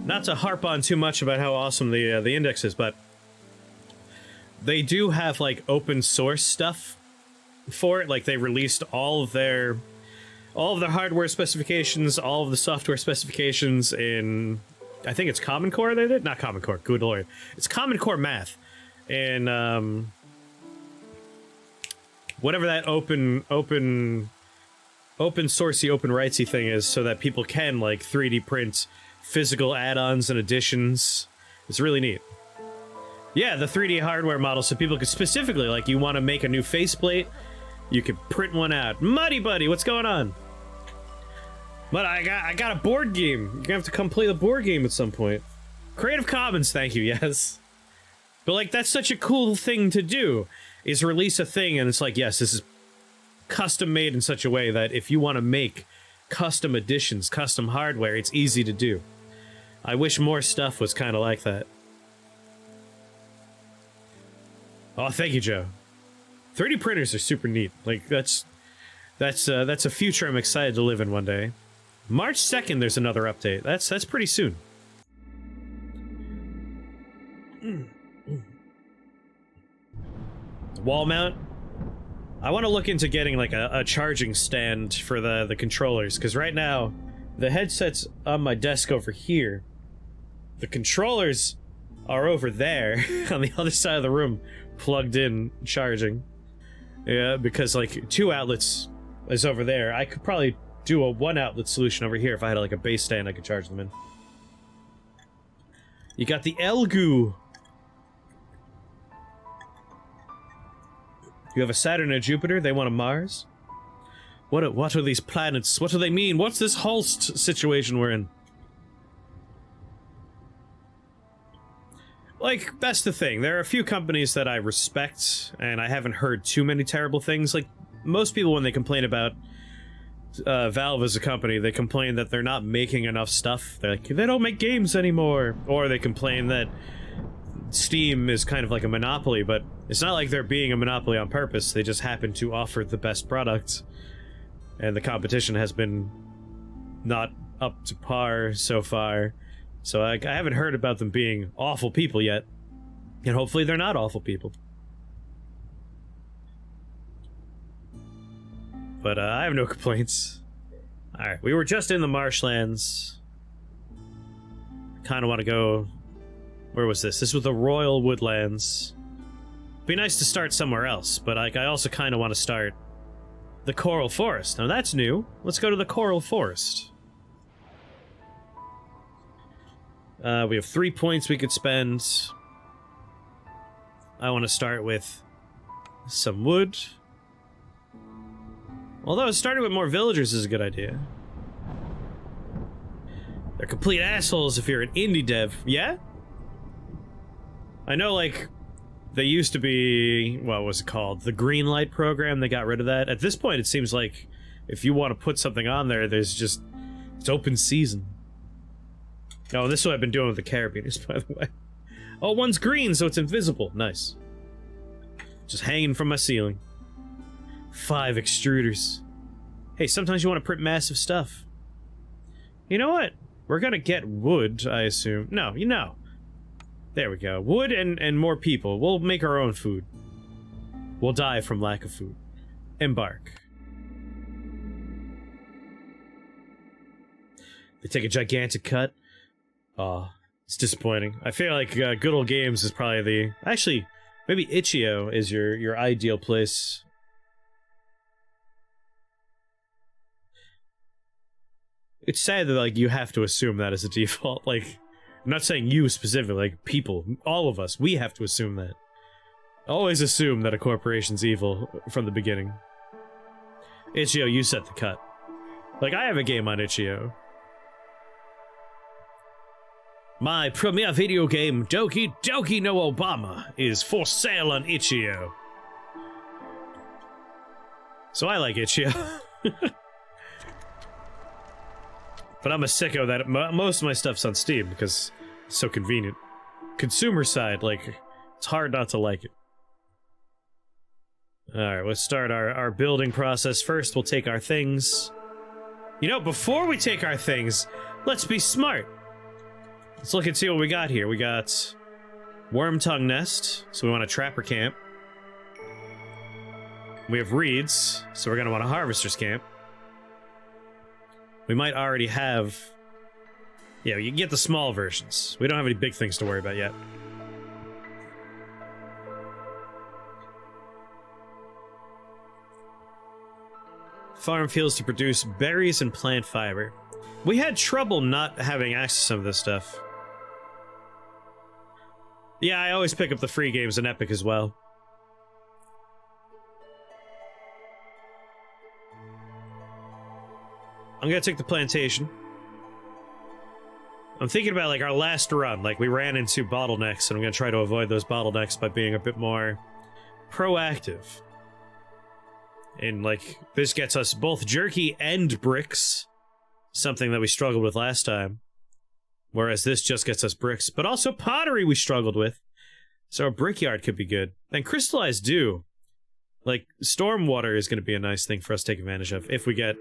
not to harp on too much about how awesome the index is, but they do have like open source stuff for it. Like they released all of their hardware specifications, all of the software specifications in, I think it's Common Core they did? Not Common Core, good lord. It's Common Core Math. And whatever that open sourcey, open rightsy thing is, so that people can like 3D print physical add-ons and additions. It's really neat. Yeah, the 3D hardware model, so people could specifically, like, you want to make a new faceplate, you could print one out. Muddy Buddy, what's going on? But I got a board game. You're gonna have to come play the board game at some point. Creative Commons, thank you, yes. But like, that's such a cool thing to do, is release a thing and it's like, yes, this is custom made in such a way that if you want to make custom editions, custom hardware, it's easy to do. I wish more stuff was kind of like that. Oh, thank you, Joe. 3D printers are super neat. Like, that's a future I'm excited to live in one day. March 2nd, there's another update. That's pretty soon. Wall mount. I want to look into getting like a charging stand for the controllers, because right now the headset's on my desk over here. The controllers are over there on the other side of the room, plugged in, charging. Yeah, because like 2 outlets is over there. I could probably do a 1 outlet solution over here if I had like a base stand I could charge them in. You got the Elgu. You have a Saturn and a Jupiter, they want a Mars? What are these planets? What do they mean? What's this Holst situation we're in? Like, that's the thing. There are a few companies that I respect, and I haven't heard too many terrible things. Like, most people, when they complain about Valve as a company, they complain that they're not making enough stuff. They're like, they don't make games anymore. Or they complain that Steam is kind of like a monopoly, but it's not like they're being a monopoly on purpose. They just happen to offer the best product, and the competition has been not up to par so far. So I haven't heard about them being awful people yet, and hopefully they're not awful people. But I have no complaints. Alright, we were just in the marshlands. Kinda want to go... Where was this? This was the Royal Woodlands. Be nice to start somewhere else, but I also kind of want to start the Coral Forest. Now that's new. Let's go to the Coral Forest. We have 3 points we could spend. I want to start with some wood. Although starting with more villagers is a good idea. They're complete assholes if you're an indie dev. Yeah? I know, like, they used to be, what was it called? The Green Light program, they got rid of that. At this point, it seems like if you want to put something on there, there's just, it's open season. Oh, this is what I've been doing with the carabiners, by the way. Oh, one's green, so it's invisible. Nice. Just hanging from my ceiling. 5 extruders. Hey, sometimes you want to print massive stuff. You know what? We're gonna get wood, I assume. No, you know. There we go. Wood and more people. We'll make our own food. We'll die from lack of food. Embark. They take a gigantic cut. Aw, it's disappointing. I feel like Good Old Games is probably the... Actually, maybe Itch.io is your ideal place. It's sad that, like, you have to assume that as a default. Like, I'm not saying you specifically, like, people, all of us, we have to assume that. Always assume that a corporation's evil from the beginning. Itch.io, you set the cut. Like, I have a game on Itch.io. My premier video game, Doki Doki no Obama, is for sale on Itch.io. So I like Itch.io. But I'm a sicko that most of my stuff's on Steam because it's so convenient. Consumer side, like, it's hard not to like it. Alright, let's start our building process. First, we'll take our things. You know, before we take our things, let's be smart. Let's look and see what we got here. We got Worm Tongue Nest, so we want a trapper camp. We have reeds, so we're going to want a harvester's camp. We might already have... Yeah, you can get the small versions. We don't have any big things to worry about yet. Farm fields to produce berries and plant fiber. We had trouble not having access to some of this stuff. Yeah, I always pick up the free games in Epic as well. I'm gonna take the plantation. I'm thinking about, like, our last run. Like, we ran into bottlenecks, and I'm gonna try to avoid those bottlenecks by being a bit more proactive. And, like, this gets us both jerky and bricks. Something that we struggled with last time. Whereas this just gets us bricks. But also pottery we struggled with. So a brickyard could be good. And crystallized dew. Like, stormwater is going to be a nice thing for us to take advantage of. If we get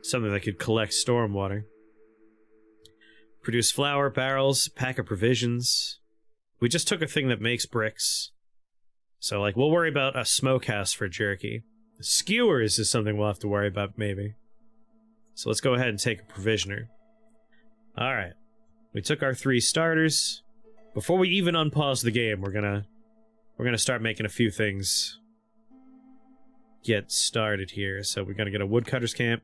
something that could collect stormwater. Produce flour, barrels, pack of provisions. We just took a thing that makes bricks. So, like, we'll worry about a smokehouse for jerky. Skewers is something we'll have to worry about, maybe. So let's go ahead and take a provisioner. Alright. We took our 3 starters. Before we even unpause the game, we're gonna start making a few things get started here. So we're gonna get a woodcutter's camp.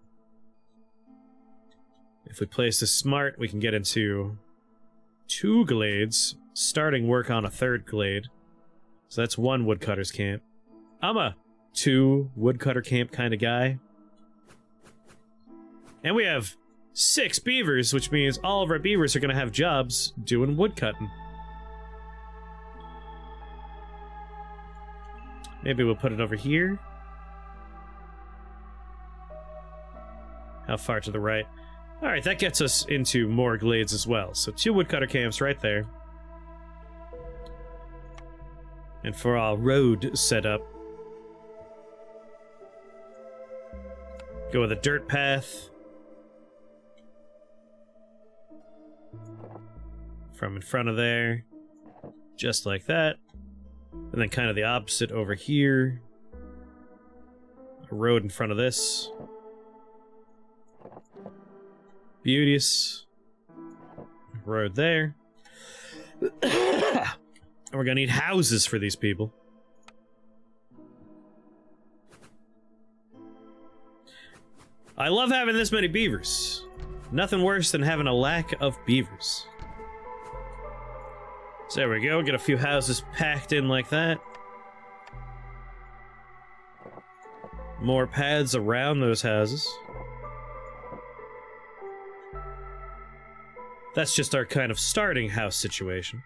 If we place this smart, we can get into 2 glades, starting work on a 3rd glade. So that's 1 woodcutter's camp. I'm a 2 woodcutter camp kind of guy. And we have 6 beavers, which means all of our beavers are going to have jobs doing woodcutting. Maybe we'll put it over here. How far to the right? Alright, that gets us into more glades as well. So 2 woodcutter camps right there. And for our road setup, go with a dirt path. From in front of there. Just like that. And then kind of the opposite over here. A road in front of this. Beauteous. Road there. And we're gonna need houses for these people. I love having this many beavers. Nothing worse than having a lack of beavers. So there we go, get a few houses packed in like that. More paths around those houses. That's just our kind of starting house situation.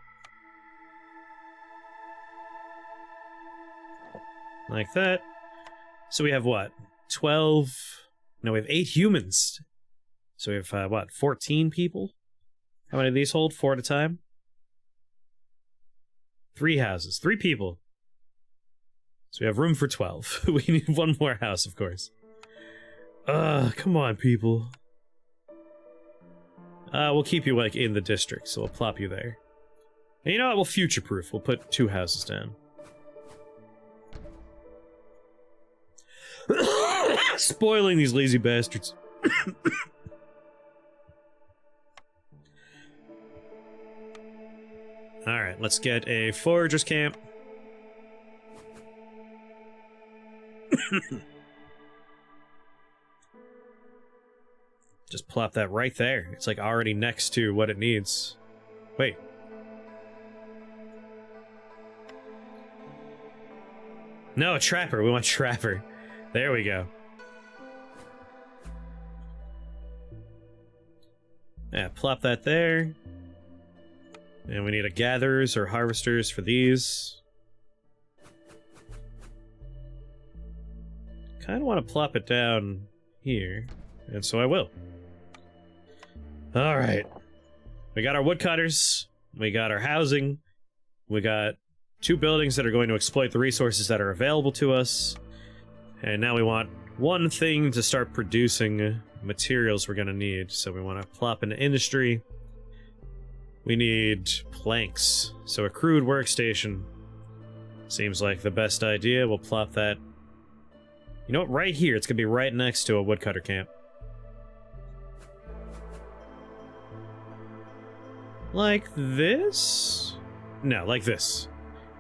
Like that. So we have what? 12... No, we have 8 humans. So we have, what, 14 people? How many of these hold? 4 at a time? 3 houses. 3 people. So we have room for 12. We need 1 more house, of course. Come on, people. We'll keep you, like, in the district, so we'll plop you there. And you know what? We'll future-proof. We'll put 2 houses down. Spoiling these lazy bastards. Alright, let's get a forager's camp. Just plop that right there. It's like already next to what it needs. Wait. No, trapper. We want trapper. There we go. Yeah, plop that there. And we need a gatherers or harvesters for these. Kind of want to plop it down here, and so I will. Alright. We got our woodcutters. We got our housing. We got 2 buildings that are going to exploit the resources that are available to us. And now we want 1 thing to start producing materials we're going to need. So we want to plop into industry. We need planks. So a crude workstation seems like the best idea. We'll plop that. You know what? Right here. It's gonna be right next to a woodcutter camp. Like this? No, like this.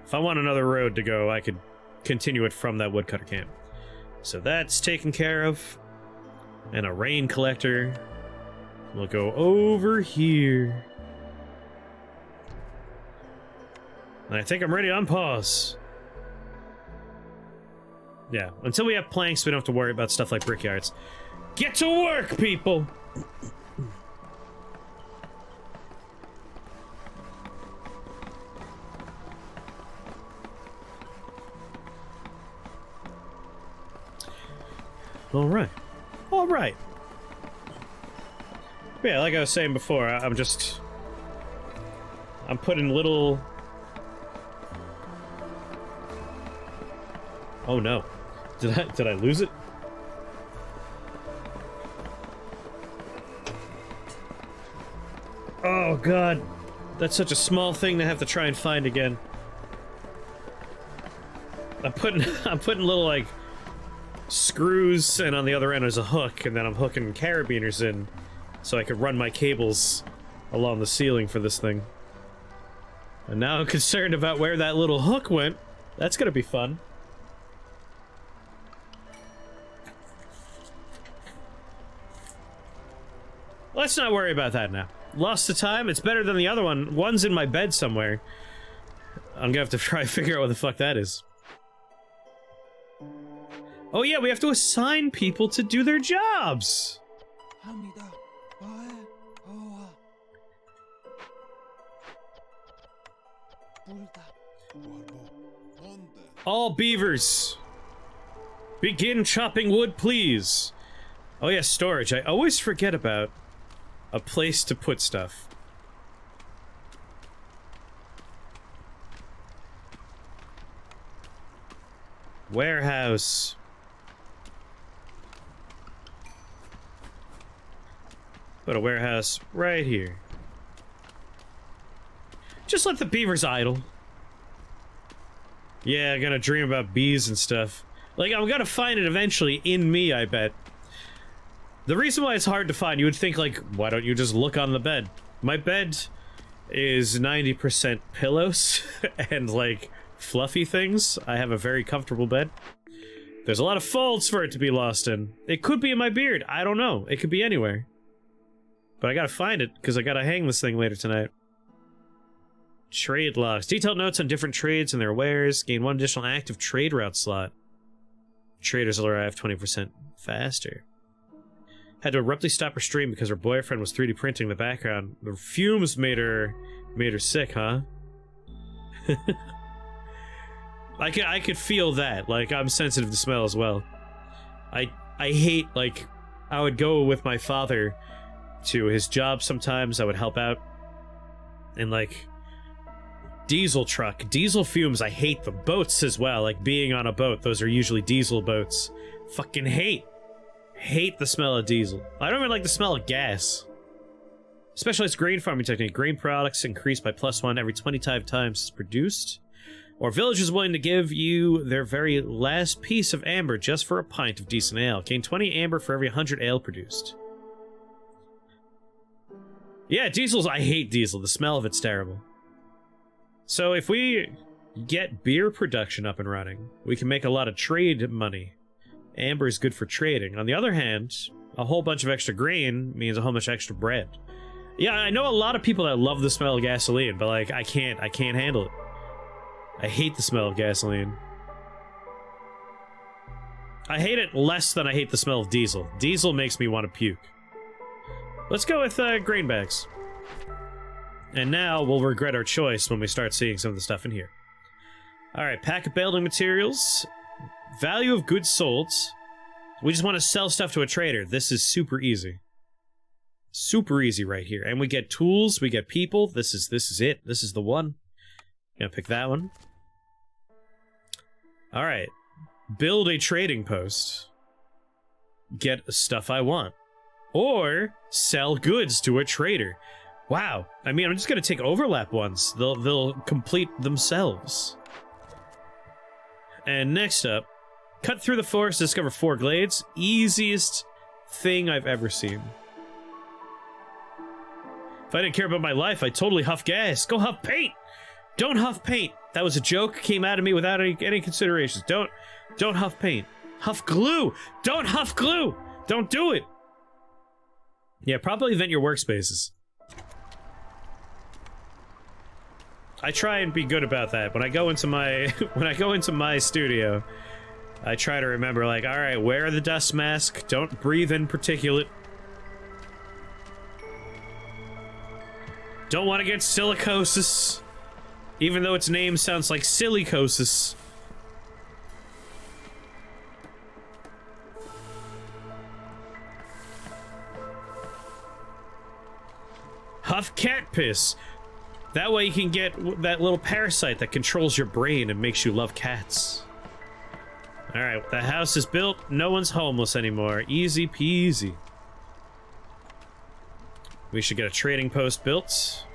If I want another road to go, I could continue it from that woodcutter camp. So that's taken care of. And a rain collector. We'll go over here. And I think I'm ready on pause. Yeah, until we have planks, we don't have to worry about stuff like brickyards. Get to work, people! Alright. Alright. Yeah, like I was saying before, I'm putting little... Oh no. Did I lose it? Oh god. That's such a small thing to have to try and find again. I'm putting little like screws, and on the other end is a hook, and then I'm hooking carabiners in so I could run my cables along the ceiling for this thing. And now I'm concerned about where that little hook went. That's gonna be fun. Let's not worry about that now. Lost the time, it's better than the other one. One's in my bed somewhere. I'm gonna have to try and figure out what the fuck that is. Oh yeah, we have to assign people to do their jobs! All beavers! Begin chopping wood, please! Oh yeah, storage. I always forget about a place to put stuff. Warehouse. Put a warehouse right here. Just let the beavers idle. Yeah, I'm gonna dream about bees and stuff. Like, I'm gonna find it eventually in me, I bet. The reason why it's hard to find, you would think, like, why don't you just look on the bed? My bed is 90% pillows and, like, fluffy things. I have a very comfortable bed. There's a lot of folds for it to be lost in. It could be in my beard. I don't know. It could be anywhere. But I gotta find it, because I gotta hang this thing later tonight. Trade logs. Detailed notes on different trades and their wares. Gain 1 additional active trade route slot. Traders will arrive 20% faster. Had to abruptly stop her stream because her boyfriend was 3D printing the background. The fumes made her sick, huh? I could feel that. Like, I'm sensitive to smell as well. I hate, like, I would go with my father to his job sometimes. I would help out. And, like, diesel truck, diesel fumes, I hate them. Boats as well, like being on a boat. Those are usually diesel boats. Fucking hate the smell of diesel. I don't even like the smell of gas. Specialized grain farming technique. Grain products increased by +1 every 25 times it's produced. Or villagers willing to give you their very last piece of amber just for a pint of decent ale. Gain 20 amber for every 100 ale produced. Yeah, diesels, I hate diesel. The smell of it's terrible. So if we get beer production up and running, we can make a lot of trade money. Amber is good for trading. On the other hand, a whole bunch of extra grain means a whole bunch of extra bread. Yeah, I know a lot of people that love the smell of gasoline, but like, I can't handle it. I hate the smell of gasoline. I hate it less than I hate the smell of diesel. Diesel makes me want to puke. Let's go with grain bags. And now we'll regret our choice when we start seeing some of the stuff in here. Alright, pack of building materials. Value of goods sold. We just want to sell stuff to a trader. This is super easy. Super easy right here. And we get tools, we get people. This is it. This is the one. Gonna pick that one. Alright. Build a trading post. Get stuff I want. Or sell goods to a trader. Wow. I mean, I'm just gonna take overlap ones. They'll complete themselves. And next up, cut through the forest to discover 4 glades. Easiest thing I've ever seen. If I didn't care about my life, I'd totally huff gas. Go huff paint! Don't huff paint! That was a joke, came out of me without any considerations. Don't huff paint. Huff glue! Don't huff glue! Don't do it! Yeah, probably vent your workspaces. I try and be good about that. When I go into my studio, I try to remember, like, alright, wear the dust mask, don't breathe in particulate. Don't want to get silicosis, even though its name sounds like silicosis. Huff cat piss. That way you can get that little parasite that controls your brain and makes you love cats. Alright, the house is built. No one's homeless anymore. Easy peasy. We should get a trading post built.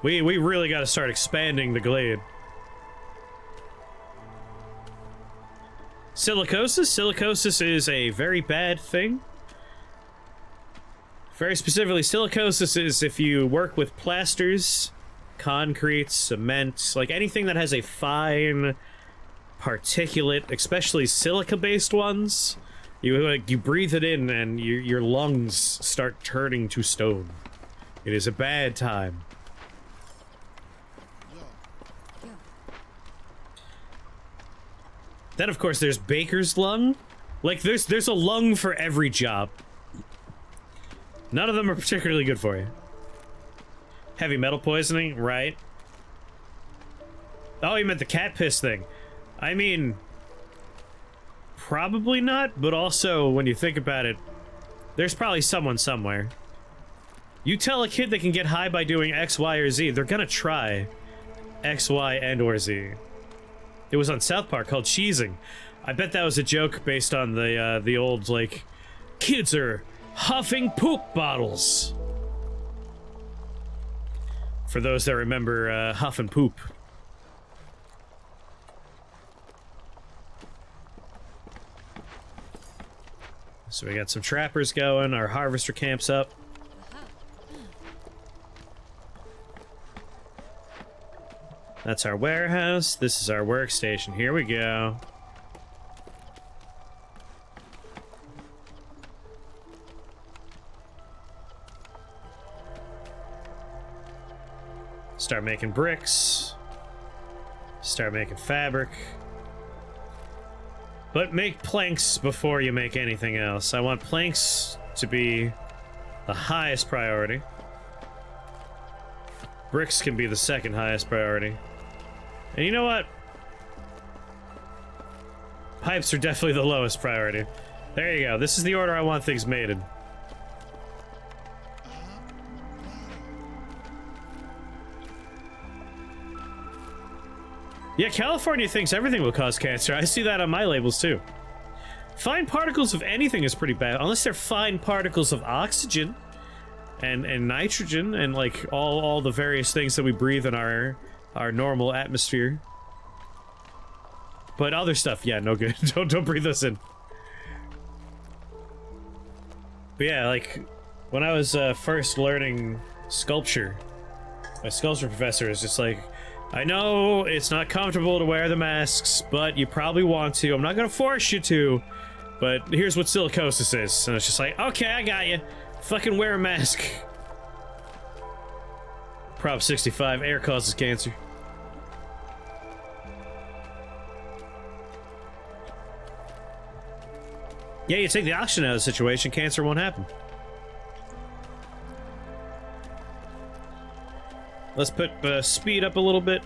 We really gotta start expanding the glade. Silicosis? Silicosis is a very bad thing. Very specifically, silicosis is if you work with plasters, concrete, cement, like anything that has a fine particulate, especially silica-based ones, you breathe it in and your lungs start turning to stone. It is a bad time. Then, of course, there's baker's lung. Like, there's a lung for every job. None of them are particularly good for you. Heavy metal poisoning, right? Oh, you meant the cat piss thing. I mean, probably not, but also, when you think about it, there's probably someone somewhere. You tell a kid they can get high by doing X, Y, or Z, they're gonna try X, Y, and or Z. It was on South Park called Cheesing. I bet that was a joke based on the old, like, kids are huffing poop bottles. For those that remember Huff and Poop. So we got some trappers going, our harvester camp's up. That's our warehouse, this is our workstation, here we go. Start making bricks. Start making fabric. But make planks before you make anything else. I want planks to be the highest priority. Bricks can be the second highest priority. And you know what? Pipes are definitely the lowest priority. There you go. This is the order I want things made in. Yeah, California thinks everything will cause cancer. I see that on my labels, too. Fine particles of anything is pretty bad, unless they're fine particles of oxygen and nitrogen and, like, all the various things that we breathe in our normal atmosphere. But other stuff, yeah, no good. Don't breathe those in. But yeah, like, when I was first learning sculpture, my sculpture professor was just like, I know it's not comfortable to wear the masks, but you probably want to. I'm not gonna force you to, but here's what silicosis is. And it's just like, okay, I got you. Fucking wear a mask. Prop 65, air causes cancer. Yeah, you take the oxygen out of the situation, cancer won't happen. Let's put speed up a little bit.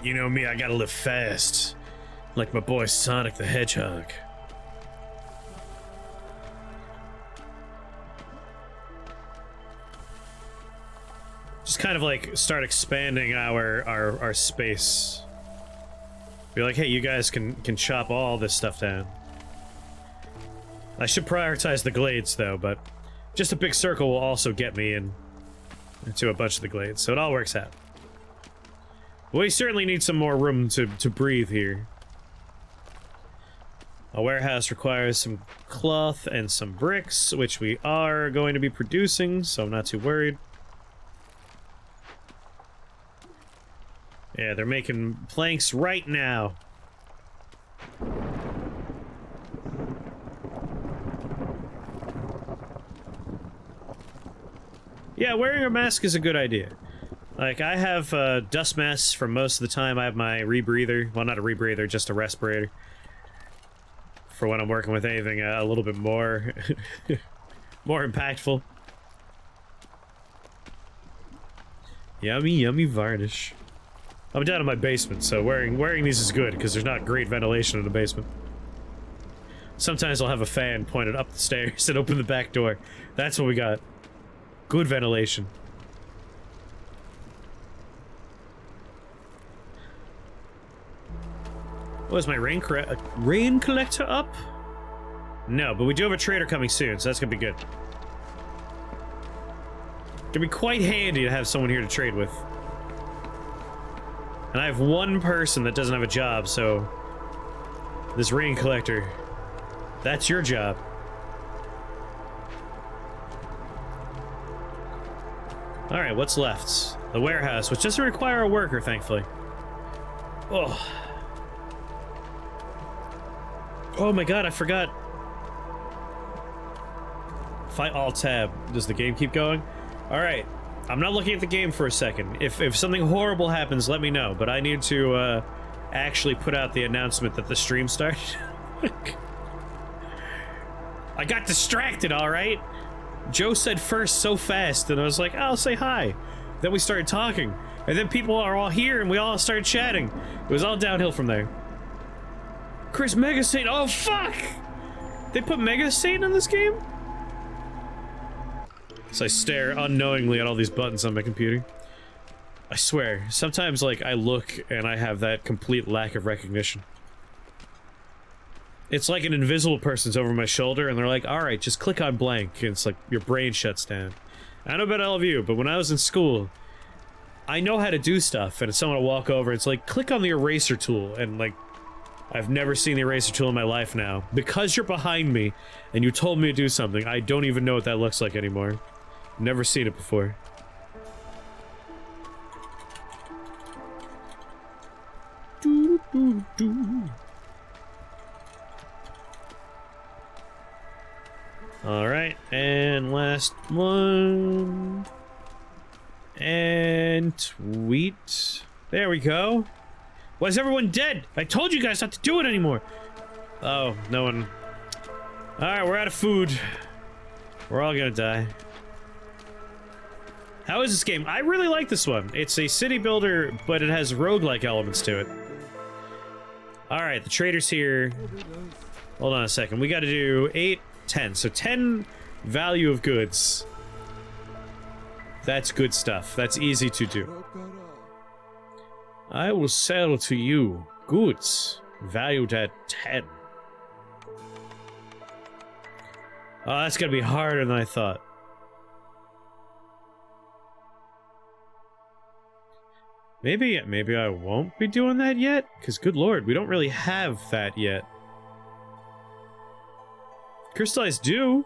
You know me, I gotta live fast. Like my boy Sonic the Hedgehog. Just kind of like start expanding our space. Be like, hey, you guys can chop all this stuff down. I should prioritize the glades, though, but just a big circle will also get me into a bunch of the glades, so it all works out. We certainly need some more room to breathe here. A warehouse requires some cloth and some bricks, which we are going to be producing, so I'm not too worried. Yeah, they're making planks right now. Yeah, wearing a mask is a good idea. Like, I have dust masks for most of the time. I have my rebreather. Well, not a rebreather, just a respirator. For when I'm working with anything a little bit more... more impactful. Yummy, yummy varnish. I'm down in my basement, so wearing these is good, because there's not great ventilation in the basement. Sometimes I'll have a fan pointed up the stairs and open the back door. That's what we got. Good ventilation. Was my rain collector up? No, but we do have a trader coming soon, so that's gonna be good. Gonna be quite handy to have someone here to trade with. And I have one person that doesn't have a job, so... This rain collector, that's your job. Alright, what's left? The warehouse, which doesn't require a worker, thankfully. Oh. Oh my god, I forgot. Fight Alt-Tab. Does the game keep going? Alright. I'm not looking at the game for a second. If something horrible happens, let me know. But I need to, actually put out the announcement that the stream started. I got distracted, alright? Joe said first so fast, and I was like, oh, I'll say hi. Then we started talking. And then people are all here, and we all started chatting. It was all downhill from there. Chris Mega Satan. Oh, fuck! They put Mega Satan in this game? So I stare unknowingly at all these buttons on my computer. I swear, sometimes, like, I look and I have that complete lack of recognition. It's like an invisible person's over my shoulder and they're like, alright, just click on blank, and it's like, your brain shuts down. I don't know about all of you, but when I was in school, I know how to do stuff, and someone will walk over, it's like, click on the eraser tool, and like, I've never seen the eraser tool in my life now. Because you're behind me, and you told me to do something, I don't even know what that looks like anymore. Never seen it before. Alright, and last one. And wheat. There we go. Why is everyone dead? I told you guys not to do it anymore. Oh, no one. Alright, we're out of food. We're all gonna die. How is this game? I really like this one. It's a city builder, but it has roguelike elements to it. Alright, the trader's here. Hold on a second. We gotta do 8, 10. So 10 value of goods. That's good stuff. That's easy to do. I will sell to you goods valued at 10. Oh, that's gonna be harder than I thought. Maybe I won't be doing that yet? Because good lord, we don't really have that yet. Crystallized do.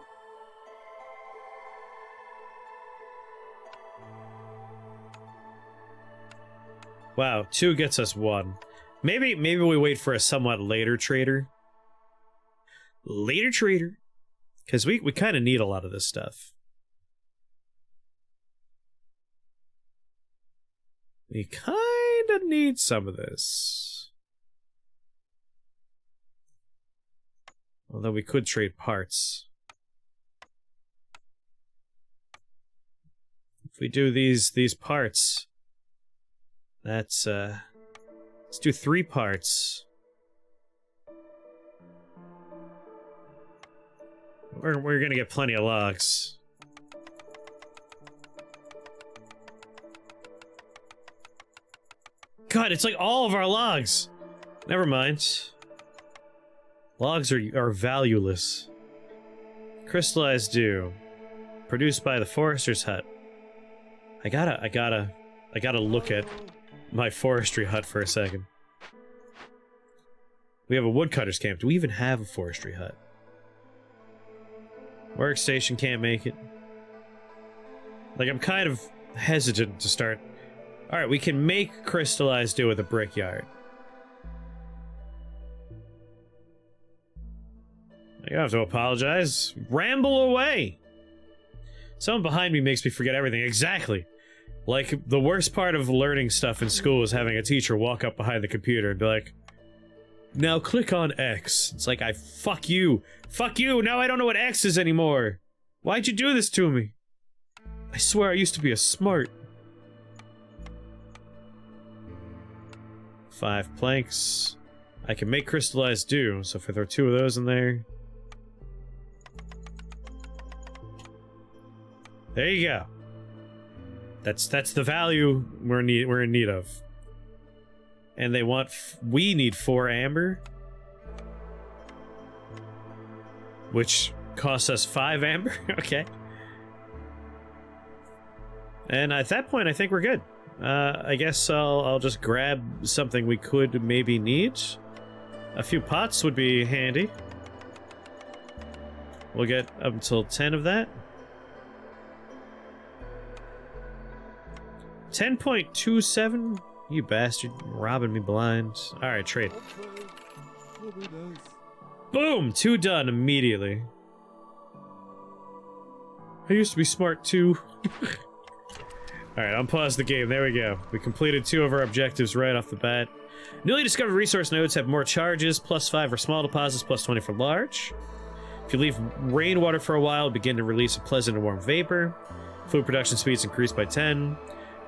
Wow, 2 gets us 1. Maybe we wait for a somewhat later trader. Later trader. Because we kind of need a lot of this stuff. We kind of need some of this. Although we could trade parts. If we do these parts, that's let's do 3 parts. We're gonna get plenty of logs. God, it's like all of our logs. Never mind. Logs are valueless. Crystallized dew. Produced by the forester's hut. I gotta look at my forestry hut for a second. We have a woodcutter's camp. Do we even have a forestry hut? Workstation can't make it. Like, I'm kind of hesitant to start. Alright, we can make crystallized dew with a brickyard. I don't have to apologize. Ramble away! Someone behind me makes me forget everything. Exactly! Like, the worst part of learning stuff in school is having a teacher walk up behind the computer and be like, now click on X. It's like, fuck you! Fuck you! Now I don't know what X is anymore! Why'd you do this to me? I swear I used to be a smart. 5 planks. I can make crystallized dew, so if I throw 2 of those in there... There you go. That's the value we're in need of. And they want... we need 4 amber. Which costs us 5 amber? Okay. And at that point, I think we're good. I guess I'll just grab something we could maybe need. A few pots would be handy. We'll get up until 10 of that. 10.27? You bastard. Robbing me blind. Alright, trade. Boom! 2 done immediately. I used to be smart too. Alright, unpause the game. There we go. We completed 2 of our objectives right off the bat. Newly discovered resource nodes have more charges, +5 for small deposits, +20 for large. If you leave rainwater for a while, begin to release a pleasant and warm vapor. Food production speeds increased by 10.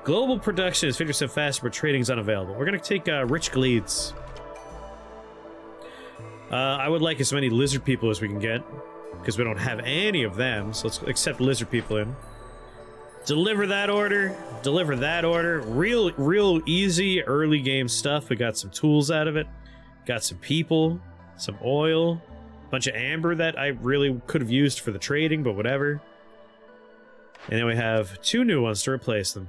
Global production is 50% faster, but trading is unavailable. We're gonna take rich gleeds. I would like as many lizard people as we can get, because we don't have any of them, so let's accept lizard people in. Deliver that order. Deliver that order. Real easy early game stuff. We got some tools out of it. Got some people. Some oil. A bunch of amber that I really could have used for the trading, but whatever. And then we have 2 new ones to replace them.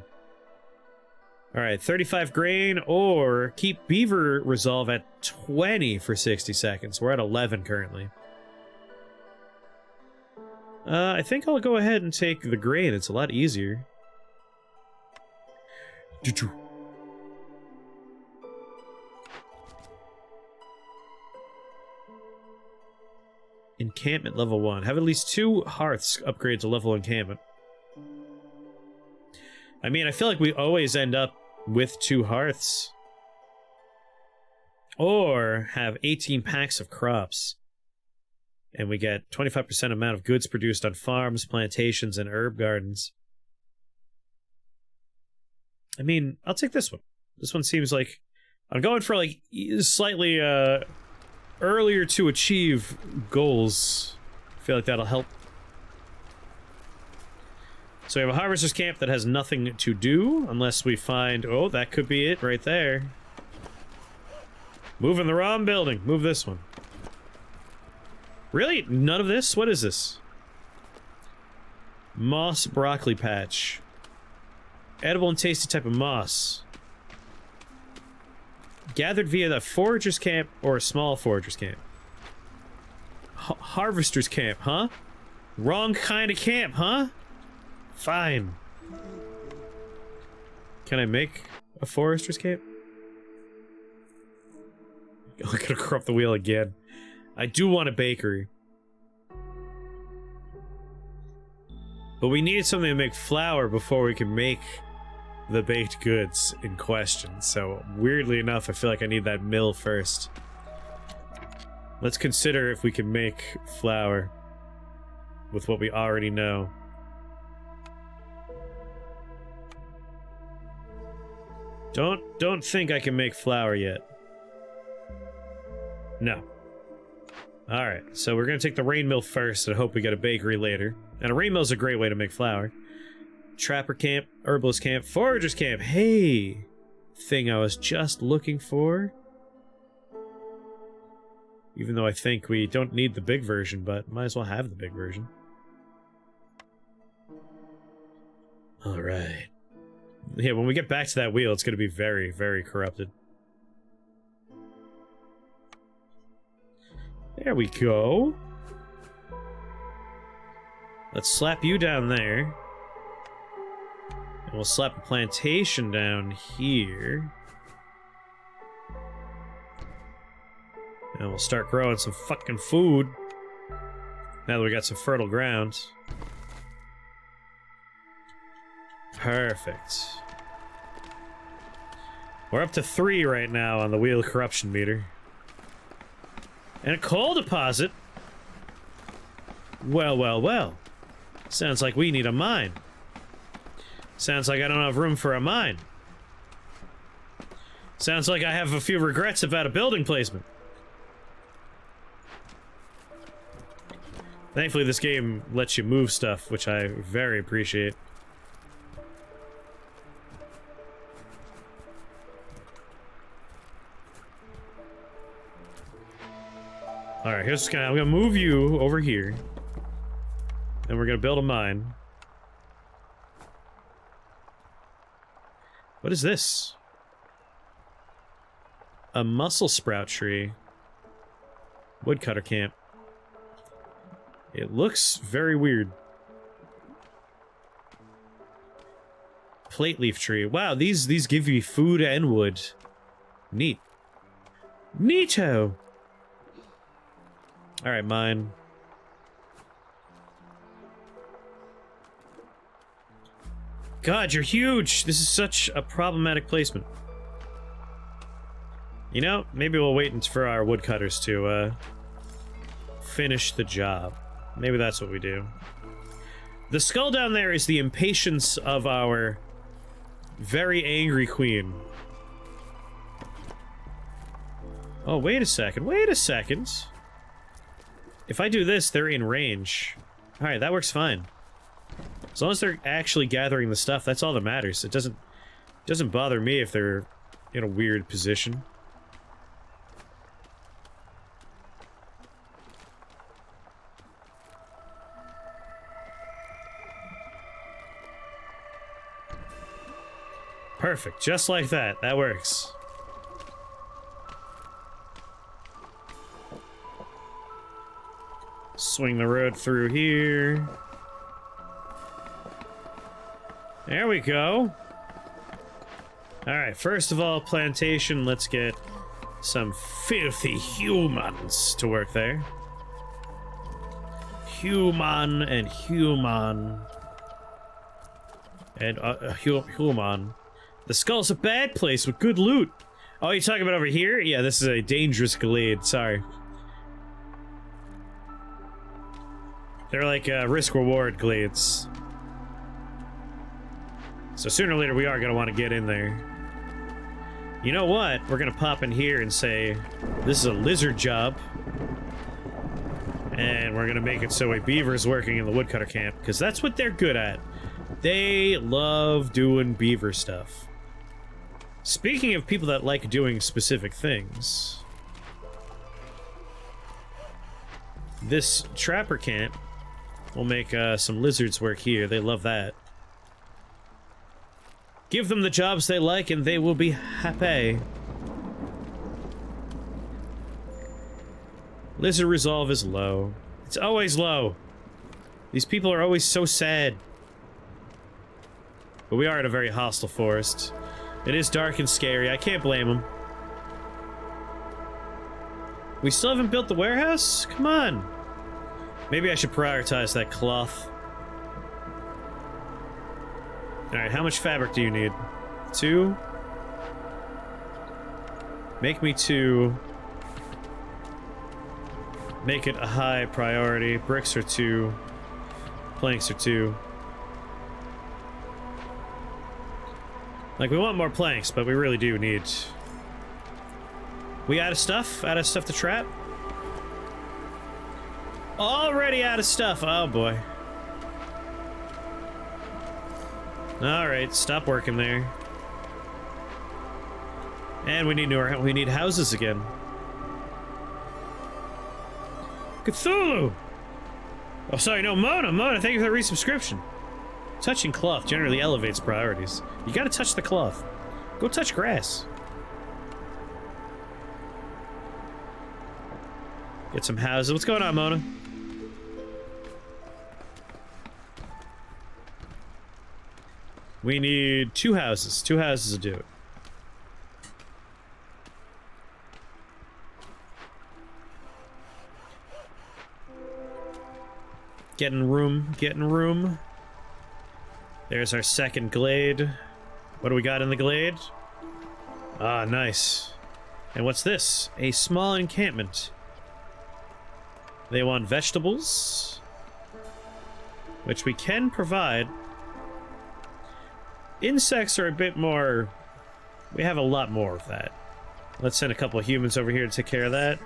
Alright, 35 grain, or keep beaver resolve at 20 for 60 seconds. We're at 11 currently. I think I'll go ahead and take the grain. It's a lot easier. Encampment level 1. Have at least 2 hearths upgrade to level encampment. I mean, I feel like we always end up with 2 hearths. Or have 18 packs of crops. And we get 25% amount of goods produced on farms, plantations, and herb gardens. I mean, I'll take this one. This one seems like... I'm going for, like, slightly, earlier to achieve goals. I feel like that'll help. So we have a harvester's camp that has nothing to do, unless we find... Oh, that could be it right there. Moving the wrong building. Move this one. Really? None of this? What is this? Moss broccoli patch. Edible and tasty type of moss. Gathered via the forager's camp or a small forager's camp. Harvester's camp, huh? Wrong kind of camp, huh? Fine. Can I make a forester's camp? I'm gonna corrupt the wheel again. I do want a bakery. But we need something to make flour before we can make the baked goods in question. So, weirdly enough, I feel like I need that mill first. Let's consider if we can make flour with what we already know. Don't think I can make flour yet. No. Alright, so we're gonna take the rain mill first and hope we get a bakery later. And a rain mill's a great way to make flour. Trapper camp, herbalist camp, forager's camp. Hey! Thing I was just looking for. Even though I think we don't need the big version, but might as well have the big version. Alright. Yeah, when we get back to that wheel, it's gonna be very, very corrupted. There we go. Let's slap you down there. And we'll slap a plantation down here. And we'll start growing some fucking food. Now that we got some fertile ground. Perfect. We're up to 3 right now on the wheel corruption meter. And a coal deposit? Well, well, well. Sounds like we need a mine. Sounds like I don't have room for a mine. Sounds like I have a few regrets about a building placement. Thankfully, this game lets you move stuff, which I very appreciate. Alright, I'm gonna move you over here. And we're gonna build a mine. What is this? A mussel sprout tree. Woodcutter camp. It looks very weird. Plate leaf tree. Wow, these give you food and wood. Neat. Neato! Alright, mine. God, you're huge! This is such a problematic placement. You know, maybe we'll wait for our woodcutters to, finish the job. Maybe that's what we do. The skull down there is the impatience of our very angry queen. Oh, wait a second. Wait a second. If I do this, they're in range. Alright, that works fine. As long as they're actually gathering the stuff, that's all that matters. It doesn't bother me if they're in a weird position. Perfect, just like that. That works. Swing the road through here. There we go. Alright, first of all, plantation, let's get some filthy humans to work there. Human and human. And human. The skull's a bad place with good loot. Oh, you're talking about over here? Yeah, this is a dangerous glade, sorry. They're like risk-reward glades. So sooner or later we are gonna want to get in there. You know what? We're gonna pop in here and say, this is a lizard job. And we're gonna make it so a beaver's working in the woodcutter camp, because that's what they're good at. They love doing beaver stuff. Speaking of people that like doing specific things, this trapper camp will make some lizards work here. They love that. Give them the jobs they like and they will be happy. Lizard resolve is low. It's always low. These people are always so sad. But we are in a very hostile forest. It is dark and scary. I can't blame them. We still haven't built the warehouse? Come on. Maybe I should prioritize that cloth. Alright, how much fabric do you need? 2? Make me 2. Make it a high priority. Bricks are 2. Planks are 2. Like, we want more planks, but we really do need... We out of stuff? Out of stuff to trap? Already out of stuff! Oh boy. Alright, stop working there. And we need houses again. Cthulhu! Oh, sorry, no, Mona! Mona, thank you for the resubscription. Touching cloth generally elevates priorities. You gotta touch the cloth. Go touch grass. Get some houses. What's going on, Mona? We need 2 houses. 2 houses to do it. Getting room, getting room. There's our second glade. What do we got in the glade? Ah, nice. And what's this? A small encampment. They want vegetables, which we can provide. Insects are a bit more... We have a lot more of that. Let's send a couple of humans over here to take care of that.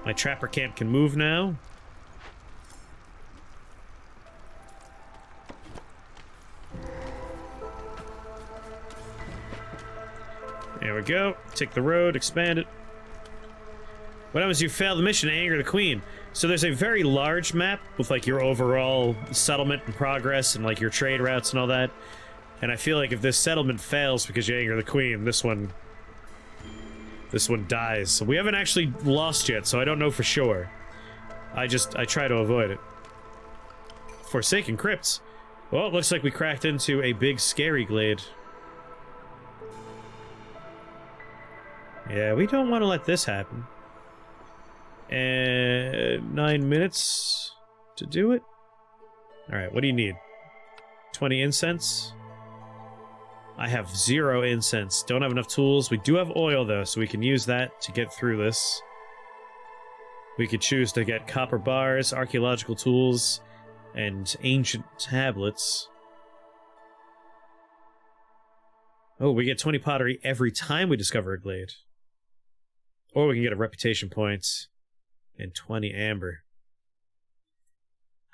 My trapper camp can move now. There we go. Take the road, expand it. What happens if you fail the mission to anger the queen? So there's a very large map with like your overall settlement and progress and like your trade routes and all that. And I feel like if this settlement fails because you anger the queen, this one dies. So we haven't actually lost yet, so I don't know for sure. I try to avoid it. Forsaken crypts. Well, it looks like we cracked into a big scary glade. Yeah, we don't want to let this happen. And 9 minutes to do it. Alright, what do you need? 20 incense? I have 0 incense. Don't have enough tools. We do have oil, though, so we can use that to get through this. We could choose to get copper bars, archaeological tools, and ancient tablets. Oh, we get 20 pottery every time we discover a glade. Or we can get a reputation points and 20 amber.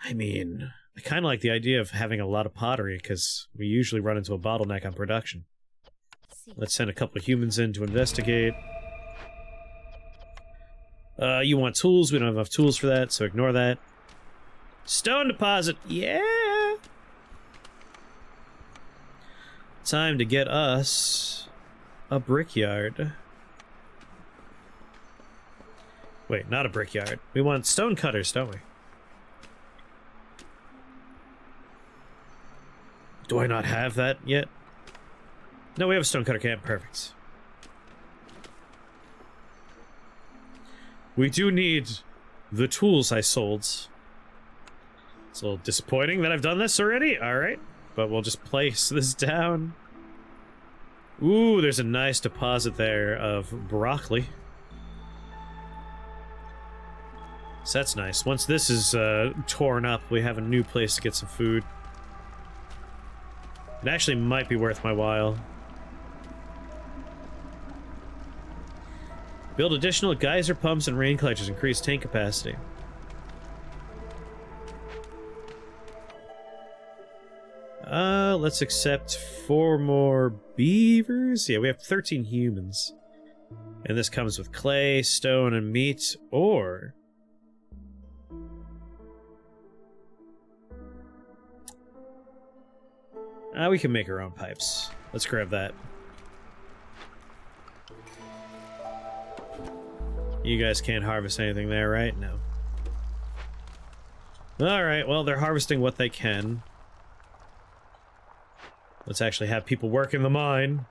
I mean, I kind of like the idea of having a lot of pottery because we usually run into a bottleneck on production. Let's send a couple of humans in to investigate. You want tools? We don't have enough tools for that, so ignore that. Stone deposit! Yeah! Time to get us a brickyard. Wait, not a brickyard. We want stone cutters, don't we? Do I not have that yet? No, we have a stone cutter camp. Perfect. We do need the tools I sold. It's a little disappointing that I've done this already. Alright. But we'll just place this down. Ooh, there's a nice deposit there of broccoli. So that's nice. Once this is torn up, we have a new place to get some food. It actually might be worth my while. Build additional geyser pumps and rain collectors. Increase tank capacity. Let's accept 4 more beavers. Yeah, we have 13 humans. And this comes with clay, stone, and meat, or... we can make our own pipes. Let's grab that. You guys can't harvest anything there, right? No. Alright, well, they're harvesting what they can. Let's actually have people work in the mine.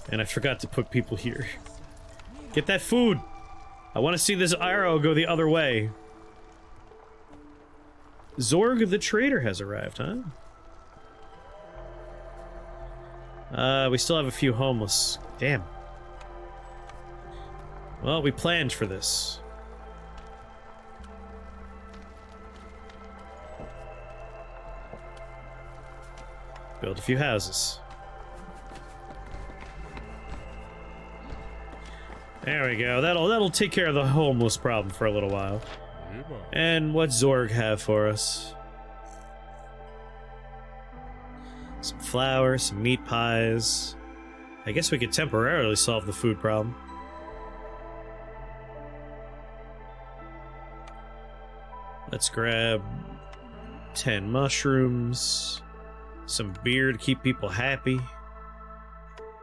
And I forgot to put people here. Get that food! I want to see this arrow go the other way. Zorg the Trader has arrived, huh? We still have a few homeless. Damn. Well, we planned for this. Build a few houses. There we go. That'll take care of the homeless problem for a little while. And what's Zorg have for us? Some flour, some meat pies. I guess we could temporarily solve the food problem. Let's grab 10 mushrooms, some beer to keep people happy,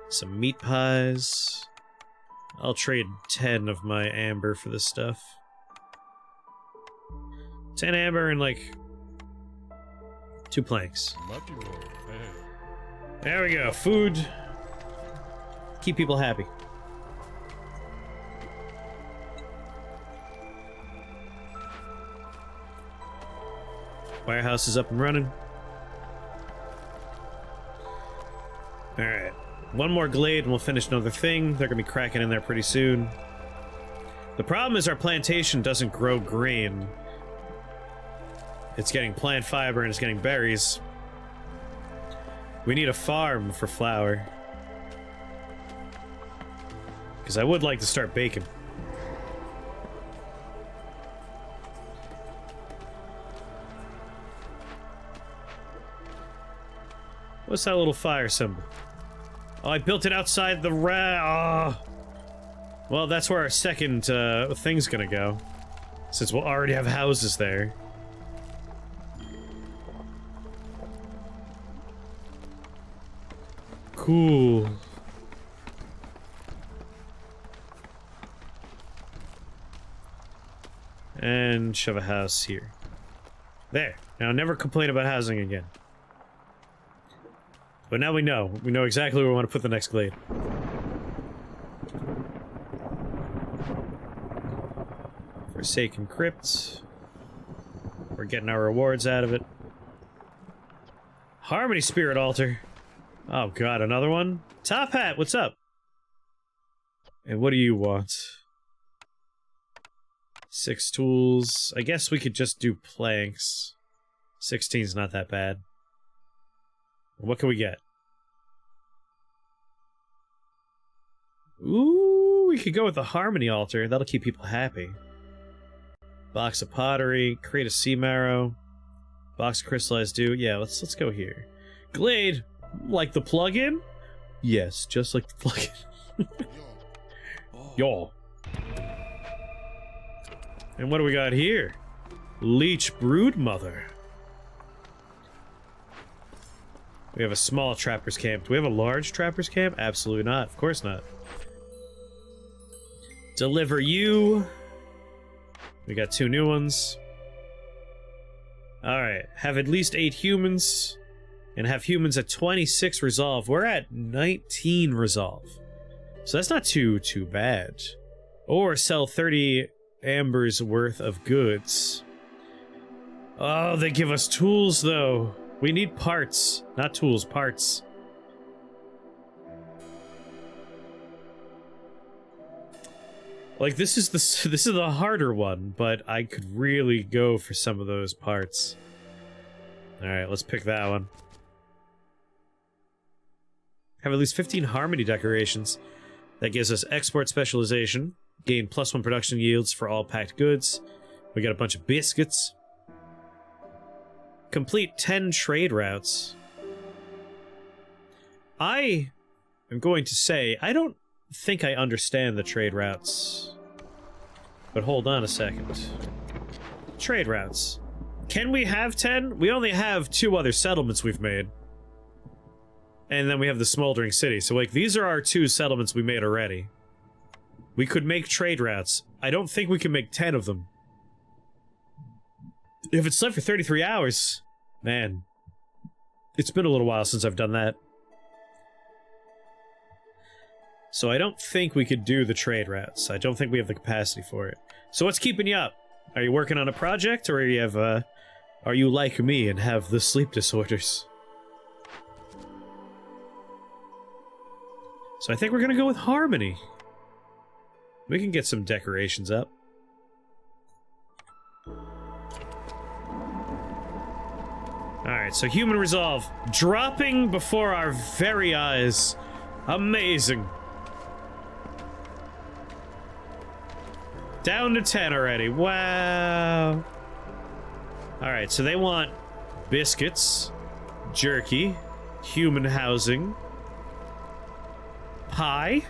some meat pies. I'll trade 10 of my amber for this stuff. 10 amber and like 2 planks. There we go. Food. Keep people happy. Warehouse is up and running. Alright. One more glade and we'll finish another thing. They're gonna be cracking in there pretty soon. The problem is our plantation doesn't grow grain. It's getting plant fiber and it's getting berries. We need a farm for flour. Because I would like to start baking. What's that little fire symbol? Oh, I built it outside the Well, that's where our second thing's gonna go. Since we'll already have houses there. Cool. And shove a house here. There. Now never complain about housing again. But now we know. We know exactly where we want to put the next glade. Forsaken Crypt. We're getting our rewards out of it. Harmony Spirit Altar. Oh god, another one? Top Hat, what's up? And what do you want? 6 tools. I guess we could just do planks. 16's not that bad. What can we get? Ooh, we could go with the Harmony Altar. That'll keep people happy. Box of pottery, create a sea marrow, box of crystallized dew. Yeah, let's go here. Glade, like the plugin? Yes, just like the plugin. Yo. And what do we got here? Leech Broodmother. We have a small trapper's camp. Do we have a large trapper's camp? Absolutely not. Of course not. Deliver you. We got 2 new ones. Alright. Have at least 8 humans. And have humans at 26 resolve. We're at 19 resolve. So that's not too bad. Or sell 30 ambers worth of goods. Oh, they give us tools though. We need parts, not tools, parts. Like this is the harder one, but I could really go for some of those parts. All right, let's pick that one. Have at least 15 harmony decorations. That gives us export specialization. Gain +1 production yields for all packed goods. We got a bunch of biscuits. Complete 10 trade routes. I am going to say, I don't think I understand the trade routes. But hold on a second. Trade routes. Can we have 10? We only have 2 other settlements we've made. And then we have the Smoldering City. So, like, these are our 2 settlements we made already. We could make trade routes. I don't think we can make 10 of them. If it's slept for 33 hours, man, it's been a little while since I've done that. So I don't think we could do the trade routes. I don't think we have the capacity for it. So what's keeping you up? Are you working on a project, or are you like me and have the sleep disorders? So I think we're gonna go with Harmony. We can get some decorations up. Alright, so human resolve. Dropping before our very eyes. Amazing. Down to 10 already. Wow. Alright, so they want biscuits, jerky, human housing, pie,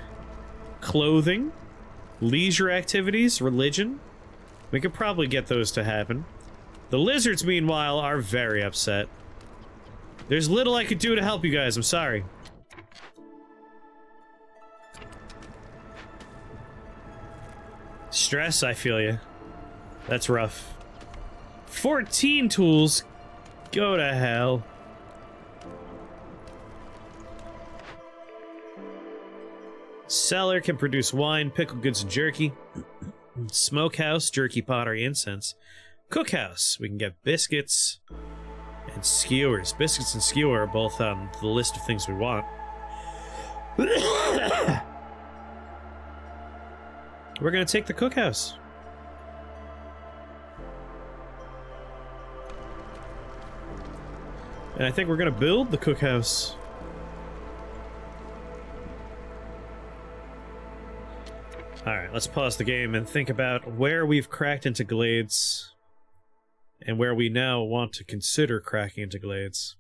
clothing, leisure activities, religion. We could probably get those to happen. The lizards, meanwhile, are very upset. There's little I could do to help you guys, I'm sorry. Stress, I feel you. That's rough. 14 tools? Go to hell. Cellar can produce wine, pickled goods, and jerky. Smokehouse, jerky, pottery, incense. Cookhouse, we can get biscuits and skewers. Biscuits and skewer are both on the list of things we want. We're gonna take the cookhouse. And I think we're gonna build the cookhouse. Alright, let's pause the game and think about where we've cracked into glades and where we now want to consider cracking into glades.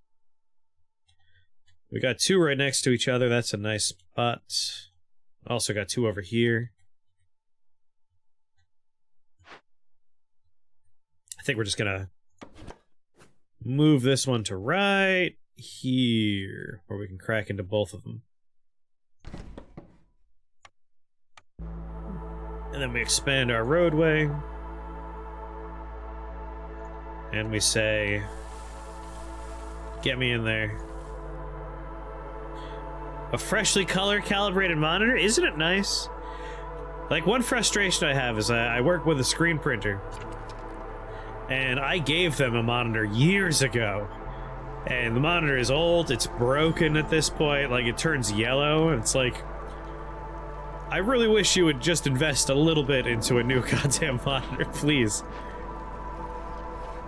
We got 2 right next to each other, that's a nice spot. Also got 2 over here. I think we're just gonna move this one to right here, where we can crack into both of them. And then we expand our roadway. And we say, get me in there. A freshly color calibrated monitor? Isn't it nice? Like, one frustration I have is I work with a screen printer. And I gave them a monitor years ago. And the monitor is old, it's broken at this point, like it turns yellow, and it's like, I really wish you would just invest a little bit into a new goddamn monitor, please.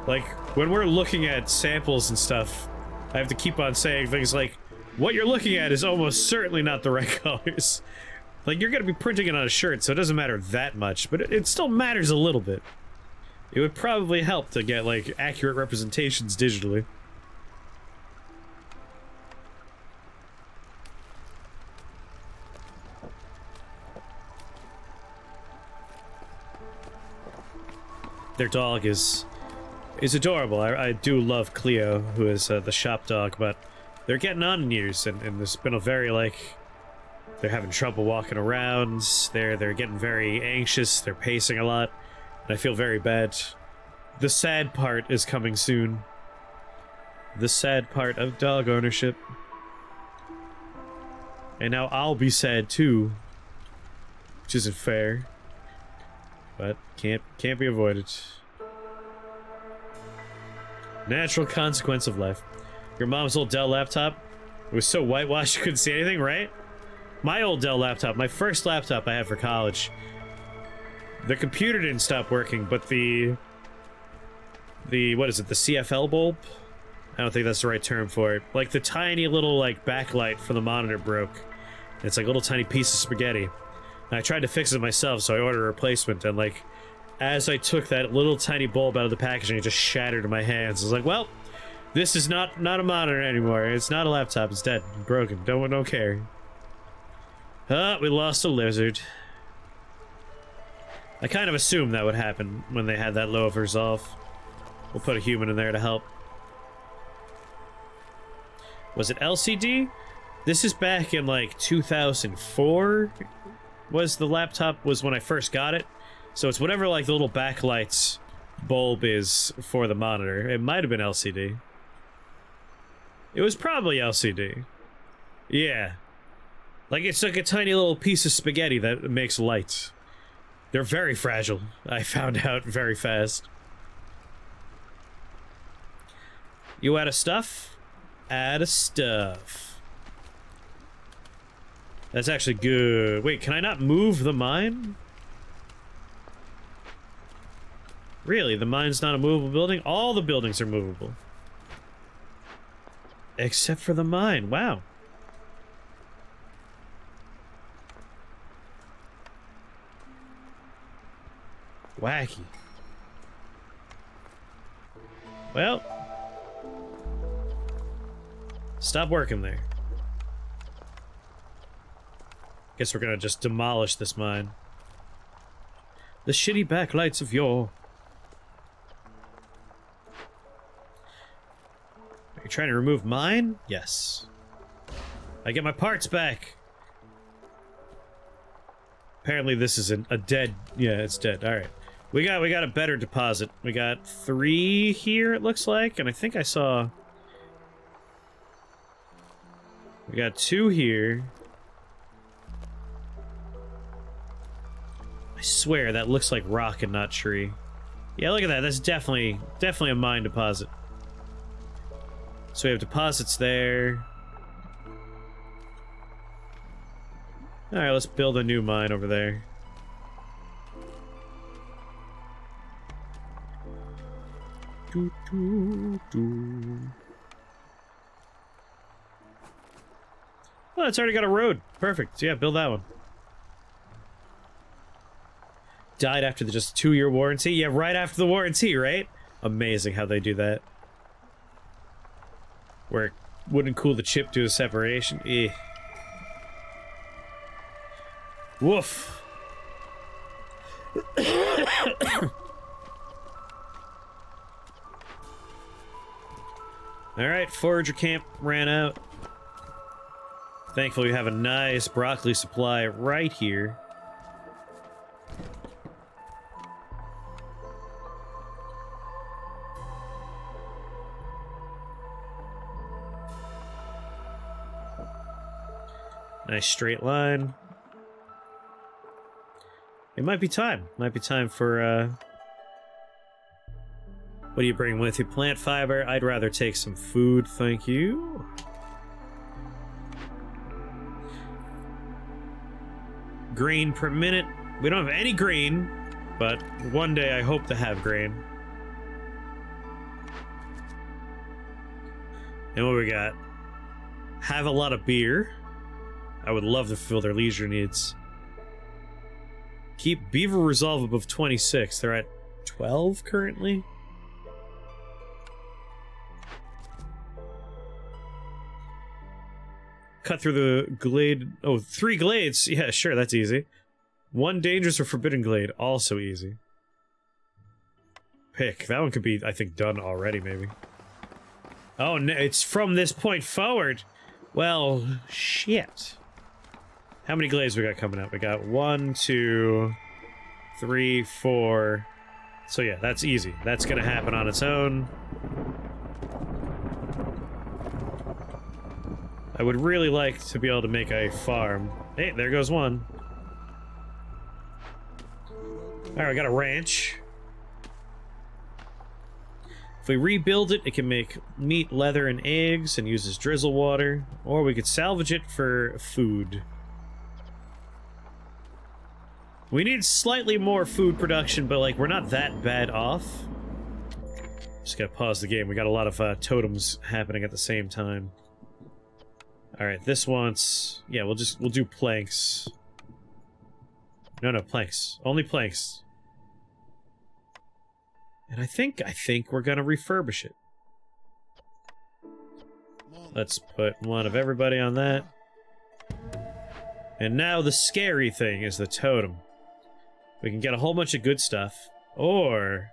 Like, when we're looking at samples and stuff, I have to keep on saying things like, what you're looking at is almost certainly not the right colors. Like, you're gonna be printing it on a shirt, so it doesn't matter that much, but it still matters a little bit. It would probably help to get, like, accurate representations digitally. Their dog is adorable. I do love Cleo, who is the shop dog, but they're getting on in years, and there's been a very, like, they're having trouble walking around, they're getting very anxious, they're pacing a lot. I feel very bad. The sad part is coming soon. The sad part of dog ownership. And now I'll be sad too. Which isn't fair. But can't be avoided. Natural consequence of life. Your mom's old Dell laptop? It was so whitewashed you couldn't see anything, right? My old Dell laptop, my first laptop I had for college. The computer didn't stop working, but the what is it, the CFL bulb? I don't think that's the right term for it. Like, the tiny little, like, backlight for the monitor broke. It's like a little tiny piece of spaghetti. And I tried to fix it myself, so I ordered a replacement, and, like, as I took that little tiny bulb out of the packaging, it just shattered in my hands. I was like, well, this is not a monitor anymore. It's not a laptop, it's dead, broken, don't care. We lost a lizard. I kind of assumed that would happen when they had that low of resolve. We'll put a human in there to help. Was it LCD? This is back in, like, 2004 was the laptop, was when I first got it. So it's whatever, like, the little backlights bulb is for the monitor. It might have been LCD. It was probably LCD. Yeah. Like, it's like a tiny little piece of spaghetti that makes light. They're very fragile. I found out very fast. You out of stuff? Out of stuff. That's actually good. Wait, can I not move the mine? Really? The mine's not a movable building? All the buildings are movable. Except for the mine. Wow. Wacky. Well, stop working there. Guess we're gonna just demolish this mine. The shitty backlights of yore. Are you trying to remove mine? Yes. I get my parts back. Apparently this is a dead... Yeah, it's dead. Alright. We got a better deposit. We got 3 here, it looks like, and I think I saw... We got 2 here. I swear, that looks like rock and not tree. Yeah, look at that. That's definitely a mine deposit. So we have deposits there. Alright, let's build a new mine over there. Doo, doo, doo. Well, it's already got a road. Perfect. Yeah, build that one. Died after the just 2-year warranty? Yeah, right after the warranty, right? Amazing how they do that. Where it wouldn't cool the chip due to separation. Eh. Woof. Alright, forager camp ran out. Thankfully we have a nice broccoli supply right here. Nice straight line. It might be time. Might be time for, what do you bring with you? Plant fiber? I'd rather take some food, thank you. Grain per minute. We don't have any grain, but one day I hope to have grain. And what we got? Have a lot of beer. I would love to fill their leisure needs. Keep Beaver resolve above 26. They're at 12 currently. Cut through the glade. Oh, 3 glades. Yeah, sure, that's easy. 1 dangerous or forbidden glade. Also easy. Pick. That one could be, I think, done already, maybe. Oh, no, it's from this point forward. Well, shit. How many glades we got coming up? We got 1, 2, 3, 4. So yeah, that's easy. That's gonna happen on its own. I would really like to be able to make a farm. Hey, there goes one. Alright, we got a ranch. If we rebuild it, it can make meat, leather, and eggs, and uses drizzle water. Or we could salvage it for food. We need slightly more food production, but, like, we're not that bad off. Just gotta pause the game. We got a lot of totems happening at the same time. Alright, this wants... Yeah, we'll do planks. No, planks. Only planks. And I think we're gonna refurbish it. Let's put one of everybody on that. And now the scary thing is the totem. We can get a whole bunch of good stuff. Or...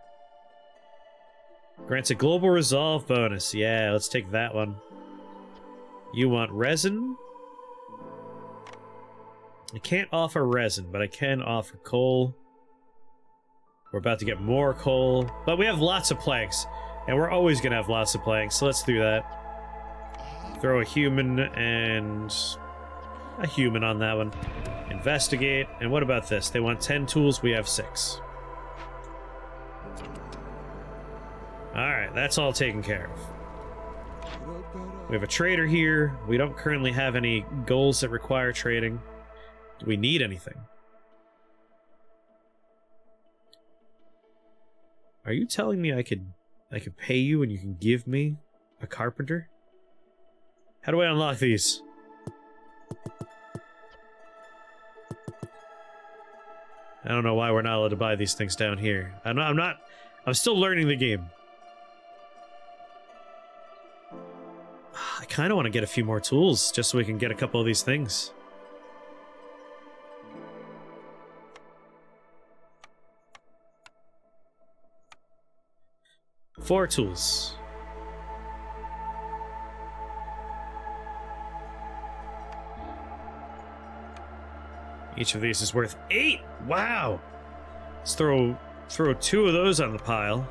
grants a global resolve bonus. Yeah, let's take that one. You want resin? I can't offer resin, but I can offer coal. We're about to get more coal. But we have lots of planks. And we're always gonna have lots of planks, so let's do that. Throw a human and... a human on that one. Investigate. And what about this? They want 10 tools, we have 6. Alright, that's all taken care of. We have a trader here. We don't currently have any goals that require trading. Do we need anything? Are you telling me I could pay you and you can give me a carpenter? How do I unlock these? I don't know why we're not allowed to buy these things down here. I'm still learning the game. I kind of want to get a few more tools just so we can get a couple of these things. 4 tools. Each of these is worth 8. Wow. Let's throw 2 of those on the pile.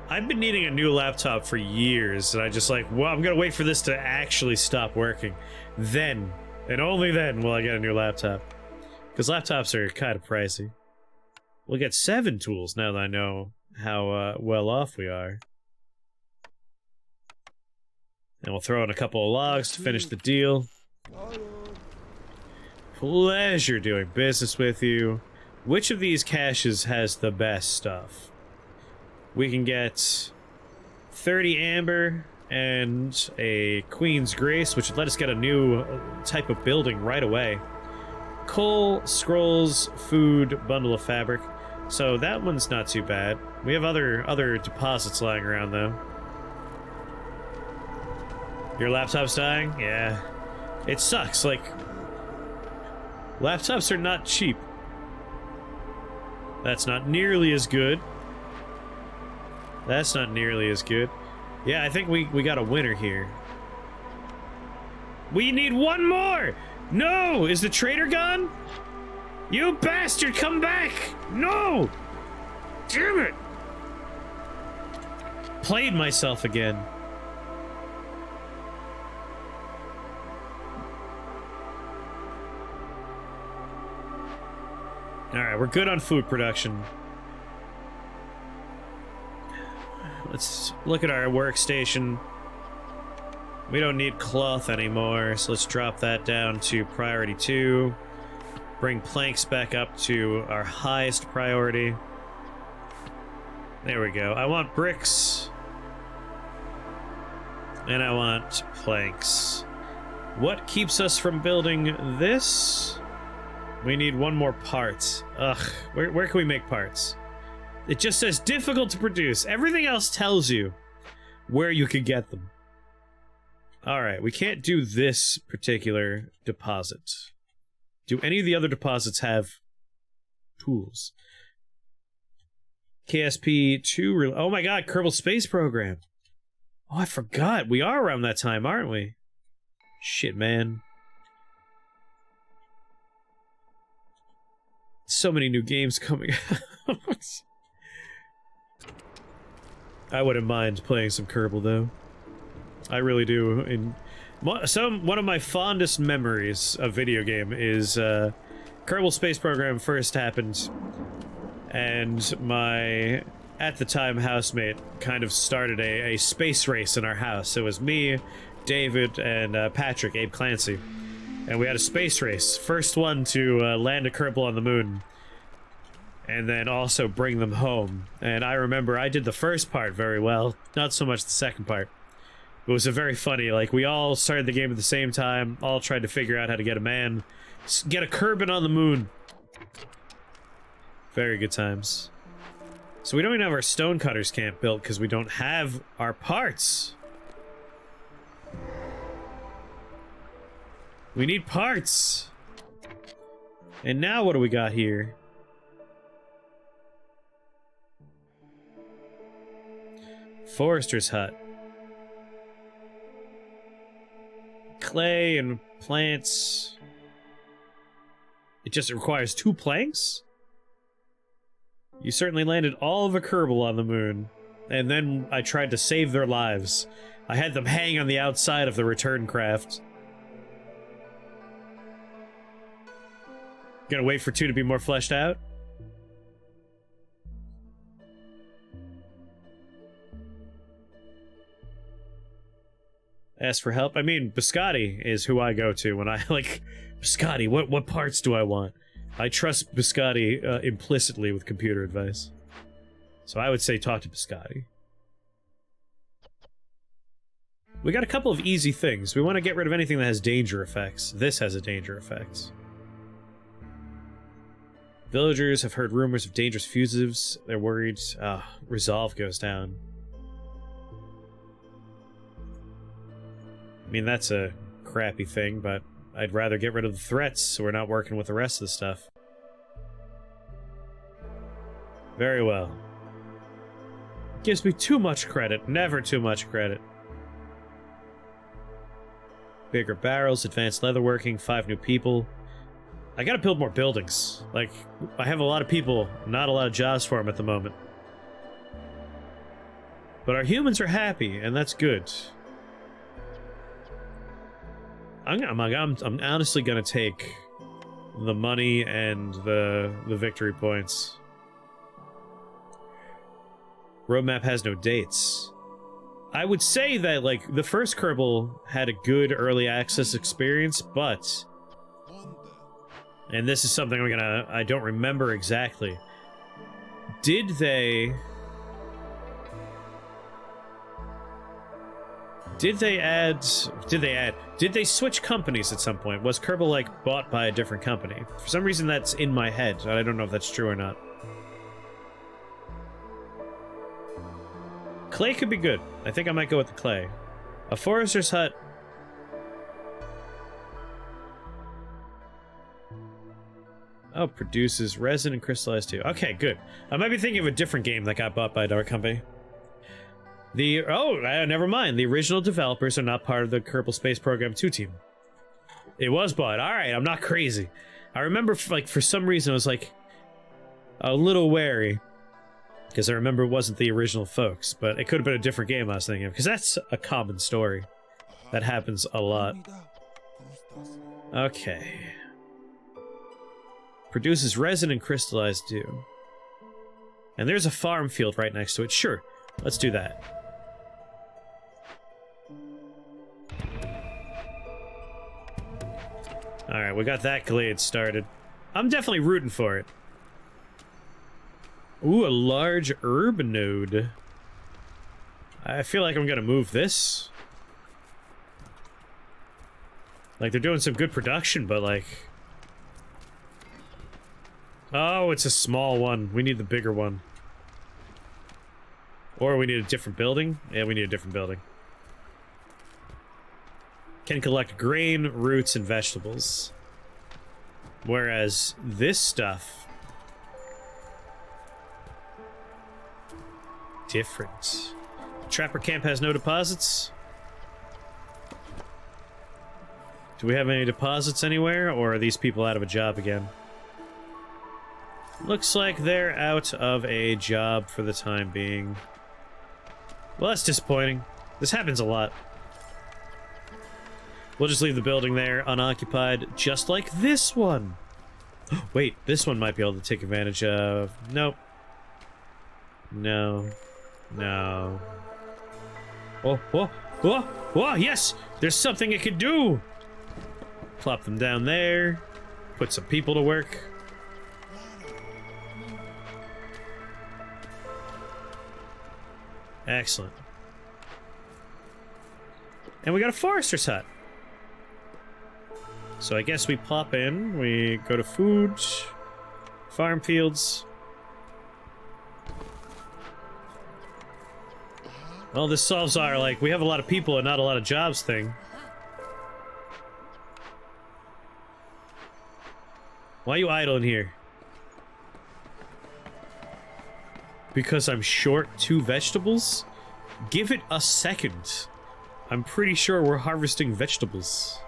I've been needing a new laptop for years, and I just like, well, I'm gonna wait for this to actually stop working. Then, and only then, will I get a new laptop. Because laptops are kind of pricey. We'll get 7 tools now that I know how well off we are. And we'll throw in a couple of logs to finish the deal. Pleasure doing business with you. Which of these caches has the best stuff? We can get 30 amber and a Queen's Grace, which would let us get a new type of building right away. Coal, scrolls, food, bundle of fabric. So that one's not too bad. We have other deposits lying around, though. Your laptop's dying? Yeah. It sucks, like... Laptops are not cheap. That's not nearly as good. That's not nearly as good. Yeah, I think we got a winner here. We need one more! No! Is the trader gone? You bastard, come back! No! Damn it! Played myself again. Alright, we're good on food production. Let's look at our workstation. We don't need cloth anymore, so let's drop that down to priority 2. Bring planks back up to our highest priority. There we go. I want bricks. And I want planks. What keeps us from building this? We need one more part. Ugh, where can we make parts? It just says difficult to produce. Everything else tells you where you can get them. Alright, we can't do this particular deposit. Do any of the other deposits have tools? KSP2... Oh my god, Kerbal Space Program! Oh, I forgot. We are around that time, aren't we? Shit, man. So many new games coming out. I wouldn't mind playing some Kerbal, though. I really do. One of my fondest memories of video game is Kerbal Space Program first happened, and my at the time housemate kind of started a space race in our house. It was me, David, and Patrick, Abe Clancy, and we had a space race. First one to land a Kerbal on the moon, and then also bring them home. And I remember I did the first part very well, not so much the second part. It was a very funny, like, we all started the game at the same time, all tried to figure out how to get a Kerbin on the moon. Very good times. So we don't even have our stonecutters camp built because we don't have our parts. We need parts. And now what do we got here? Forester's hut. Clay and plants. It just requires 2 planks? You certainly landed all of a Kerbal on the moon. And then I tried to save their lives. I had them hang on the outside of the return craft. Gonna wait for 2 to be more fleshed out? Ask for help? I mean, Biscotti is who I go to when I, like, Biscotti, what parts do I want? I trust Biscotti implicitly with computer advice. So I would say talk to Biscotti. We got a couple of easy things. We want to get rid of anything that has danger effects. This has a danger effect. Villagers have heard rumors of dangerous fugitives. They're worried. Resolve goes down. I mean, that's a crappy thing, but I'd rather get rid of the threats so we're not working with the rest of the stuff. Very well. Gives me too much credit. Never too much credit. Bigger barrels, advanced leatherworking, 5 new people. I gotta build more buildings. Like, I have a lot of people, not a lot of jobs for them at the moment. But our humans are happy, and that's good. I'm honestly gonna take the money and the victory points. Roadmap has no dates. I would say that, like, the first Kerbal had a good early access experience, but... And this is something I don't remember exactly. Did they switch companies at some point? Was Kerbal, like, bought by a different company? For some reason that's in my head, and I don't know if that's true or not. Clay could be good. I think I might go with the clay. A forester's hut. Oh, produces resin and crystallized too. Okay, good. I might be thinking of a different game that got bought by a dark company. Never mind. The original developers are not part of the Kerbal Space Program 2 team. It was bought. Alright, I'm not crazy. I remember, like, for some reason I was, like, a little wary. Because I remember it wasn't the original folks, but it could have been a different game I was thinking of, because that's a common story. That happens a lot. Okay. Produces resin and crystallized dew. And there's a farm field right next to it. Sure, let's do that. Alright, we got that glade started. I'm definitely rooting for it. Ooh, a large herb node. I feel like I'm gonna move this. Like, they're doing some good production, but like... Oh, it's a small one. We need the bigger one. Or we need a different building? Yeah, we need a different building. Can collect grain, roots, and vegetables. Whereas this stuff... different. Trapper camp has no deposits. Do we have any deposits anywhere, or are these people out of a job again? Looks like they're out of a job for the time being. Well, that's disappointing. This happens a lot. We'll just leave the building there unoccupied, just like this one. Wait, this one might be able to take advantage of... Nope. No. No. Oh, oh, oh, oh, yes! There's something it could do! Plop them down there. Put some people to work. Excellent. And we got a forester's hut. So I guess we pop in, we go to food, farm fields. Well, this solves our, like, we have a lot of people and not a lot of jobs thing. Why are you idling here? Because I'm short 2 vegetables? Give it a second. I'm pretty sure we're harvesting vegetables.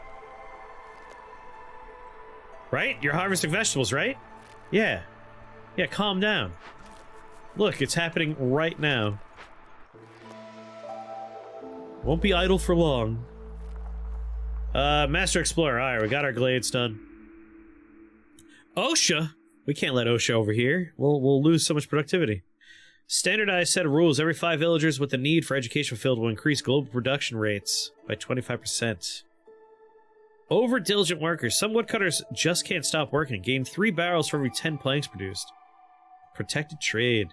Right? You're harvesting vegetables, right? Yeah. Yeah, calm down. Look, it's happening right now. Won't be idle for long. Master Explorer. Alright, we got our glades done. OSHA? We can't let OSHA over here. We'll lose so much productivity. Standardized set of rules. Every 5 villagers with the need for education field will increase global production rates by 25%. Over diligent workers. Some woodcutters just can't stop working. Gain 3 barrels for every 10 planks produced. Protected trade.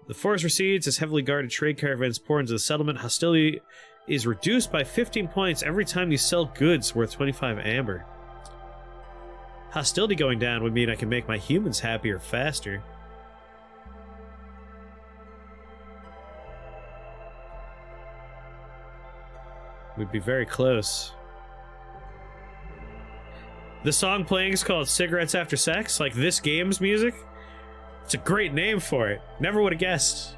The forest recedes as heavily guarded trade caravans pour into the settlement. Hostility is reduced by 15 points every time you sell goods worth 25 amber. Hostility going down would mean I can make my humans happier faster. We'd be very close. The song playing is called Cigarettes After Sex, like this game's music. It's a great name for it. Never would have guessed.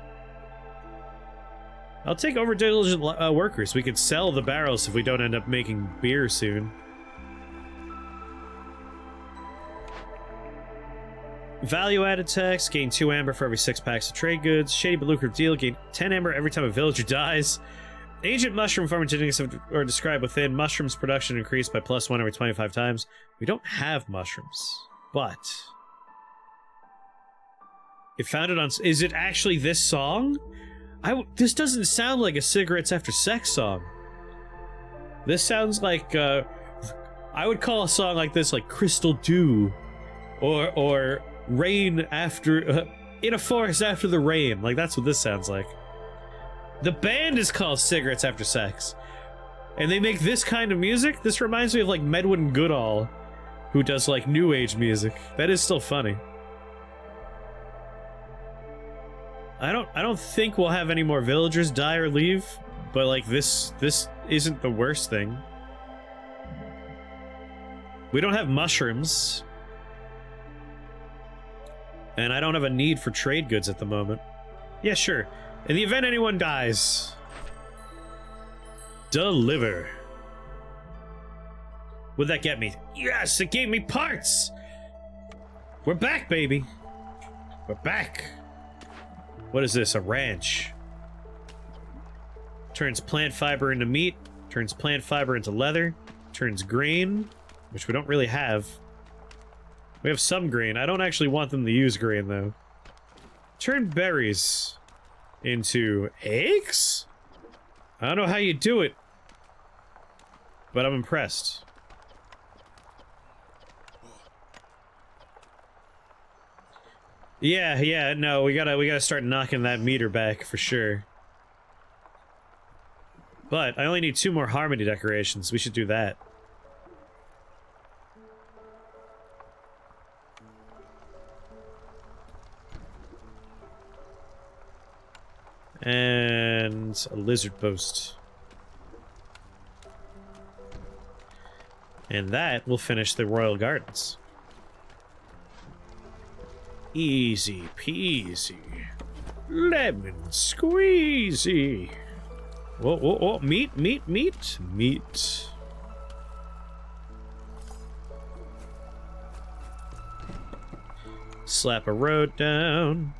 I'll take over diligent workers. We could sell the barrels if we don't end up making beer soon. Value-added tax, gain 2 amber for every 6 packs of trade goods. Shady but lucrative deal, gain 10 amber every time a villager dies. Ancient mushroom farming techniques are described within. Mushrooms production increased by +1 every 25 times. We don't have mushrooms, but... It found it on... Is it actually this song? This doesn't sound like a cigarettes after sex song. This sounds like, I would call a song like this like Crystal Dew. Or rain after... in a forest after the rain. Like, that's what this sounds like. The band is called Cigarettes After Sex. And they make this kind of music? This reminds me of, like, Medwin Goodall, who does, like, new age music. That is still funny. I don't think we'll have any more villagers die or leave, but, like, this isn't the worst thing. We don't have mushrooms. And I don't have a need for trade goods at the moment. Yeah, sure. In the event anyone dies, deliver. What'd that get me? Yes, it gave me parts! We're back, baby. We're back. What is this, a ranch? Turns plant fiber into meat, turns plant fiber into leather, turns grain, which we don't really have. We have some grain. I don't actually want them to use grain, though. Turn berries into eggs? I don't know how you do it, but I'm impressed. Yeah, no, we gotta start knocking that meter back for sure. But I only need 2 more harmony decorations. We should do that. And a lizard post. And that will finish the royal gardens. Easy peasy. Lemon squeezy. Whoa, whoa, whoa. Meat. Slap a road down.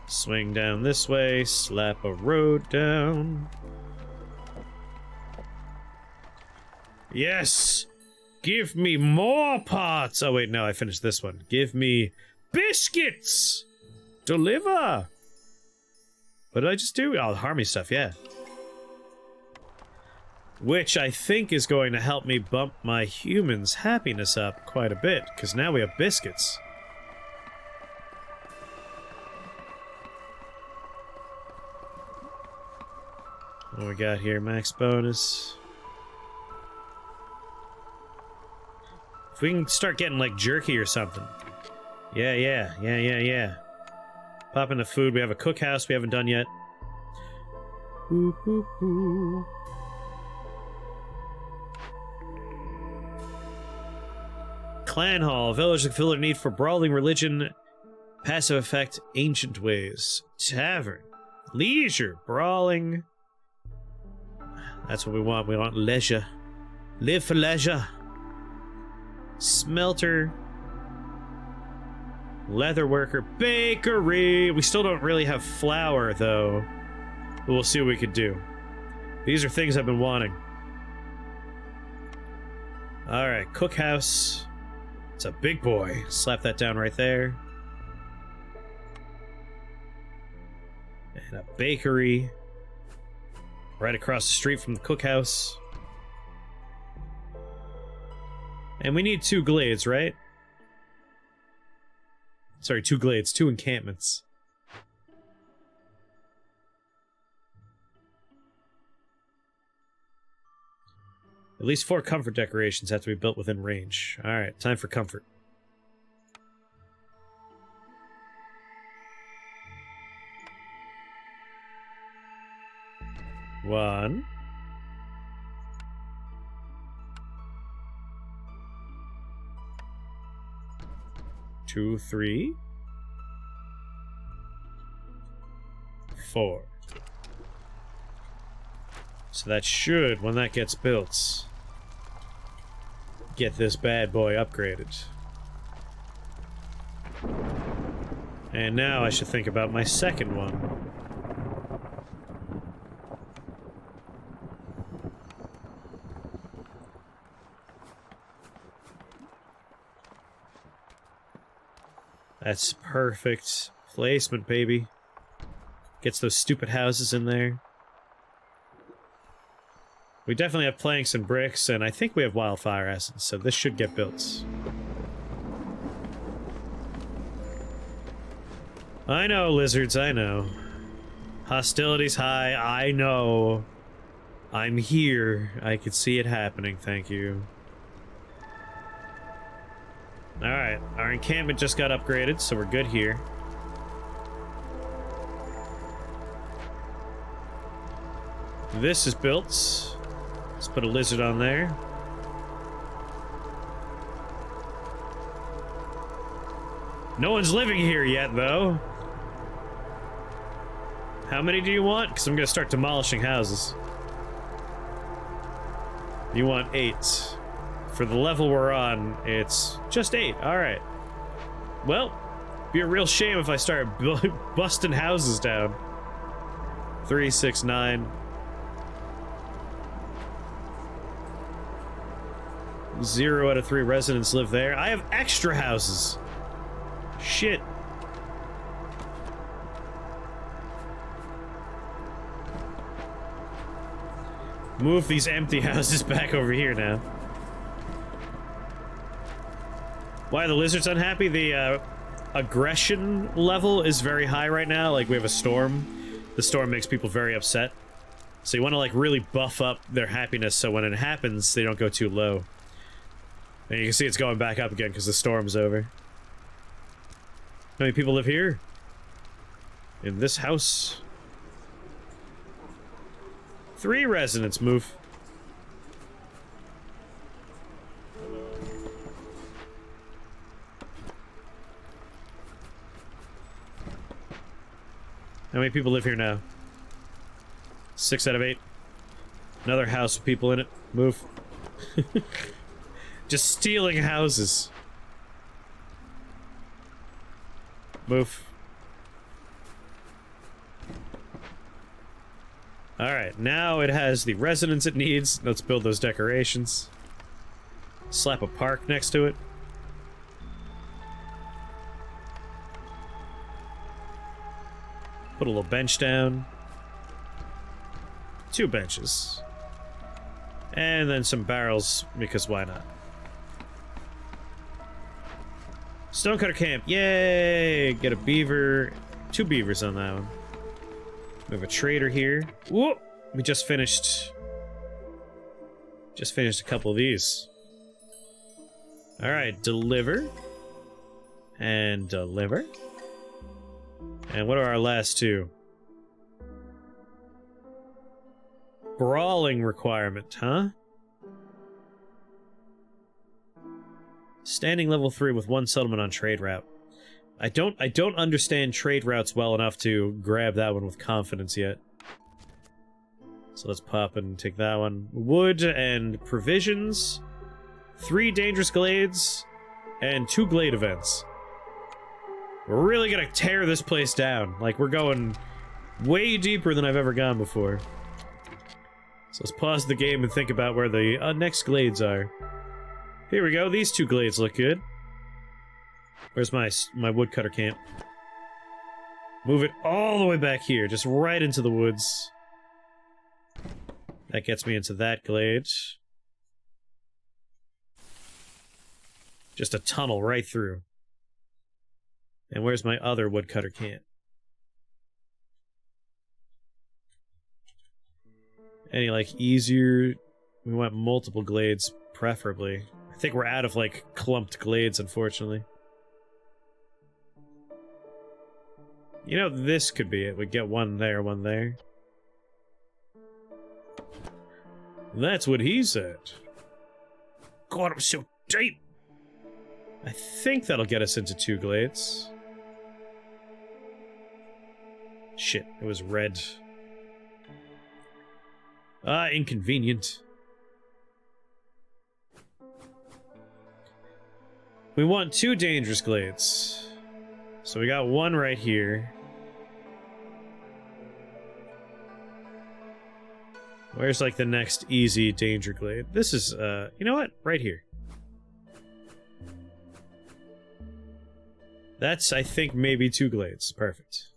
Swing down this way, slap a road down. Yes! Give me more pots! Oh wait, no, I finished this one. Give me biscuits! Deliver! What did I just do? Oh, the harmony stuff, yeah. Which I think is going to help me bump my humans' happiness up quite a bit, because now we have biscuits. What do we got here? Max bonus. If we can start getting, like, jerky or something. Yeah. Pop in the food. We have a cookhouse we haven't done yet. Ooh. Clan Hall. Village that fill their need for brawling religion. Passive effect. Ancient ways. Tavern. Leisure. Brawling. That's what we want. We want leisure. Live for leisure. Smelter. Leather worker. Bakery. We still don't really have flour, though. But we'll see what we could do. These are things I've been wanting. Alright, cookhouse. It's a big boy. Slap that down right there. And a bakery. Right across the street from the cookhouse. And we need 2 glades, right? Sorry, 2 glades, 2 encampments. At least 4 comfort decorations have to be built within range. Alright, time for comfort. One. 2, 3. 4. So that should, when that gets built, get this bad boy upgraded. And now I should think about my second one. That's perfect placement, baby. Gets those stupid houses in there. We definitely have planks and bricks, and I think we have wildfire essence, so this should get built. I know, lizards, I know. Hostility's high, I know. I'm here. I can see it happening, thank you. Alright, our encampment just got upgraded, so we're good here. This is built. Let's put a lizard on there. No one's living here yet, though. How many do you want? Because I'm going to start demolishing houses. You want 8. For the level we're on, it's just 8. Alright. Well, it'd be a real shame if I start busting houses down. 3, 6, 9. 0 out of 3 residents live there. I have extra houses. Shit. Move these empty houses back over here now. Why are the lizards unhappy? The aggression level is very high right now. Like, we have a storm. The storm makes people very upset. So you want to, like, really buff up their happiness so when it happens, they don't go too low. And you can see it's going back up again because the storm's over. How many people live here? In this house? 3 residents. Move. How many people live here now? 6 out of 8. Another house with people in it. Move. Just stealing houses. Move. Alright, now it has the residence it needs. Let's build those decorations. Slap a park next to it. Put a little bench down. 2 benches. And then some barrels, because why not? Stonecutter camp, yay! Get a beaver. 2 beavers on that one. We have a trader here. Whoa! We just finished a couple of these. Alright, deliver. And deliver. And what are our last 2? Brawling requirement, huh? Standing level 3 with 1 settlement on trade route. I don't understand trade routes well enough to grab that one with confidence yet. So let's pop and take that one. Wood and provisions. 3 dangerous glades. And 2 glade events. We're really gonna tear this place down. Like, we're going way deeper than I've ever gone before. So let's pause the game and think about where the next glades are. Here we go, these 2 glades look good. Where's my woodcutter camp? Move it all the way back here, just right into the woods. That gets me into that glade. Just a tunnel right through. And where's my other woodcutter camp? Any, like, easier... We want multiple glades, preferably. I think we're out of, like, clumped glades, unfortunately. You know, this could be it. We get one there, one there. That's what he said. God, I'm so deep! I think that'll get us into 2 glades. Shit, it was red. Ah, inconvenient. We want 2 dangerous glades. So we got 1 right here. Where's, like, the next easy danger glade? This is, you know what? Right here. That's, I think, maybe 2 glades. Perfect.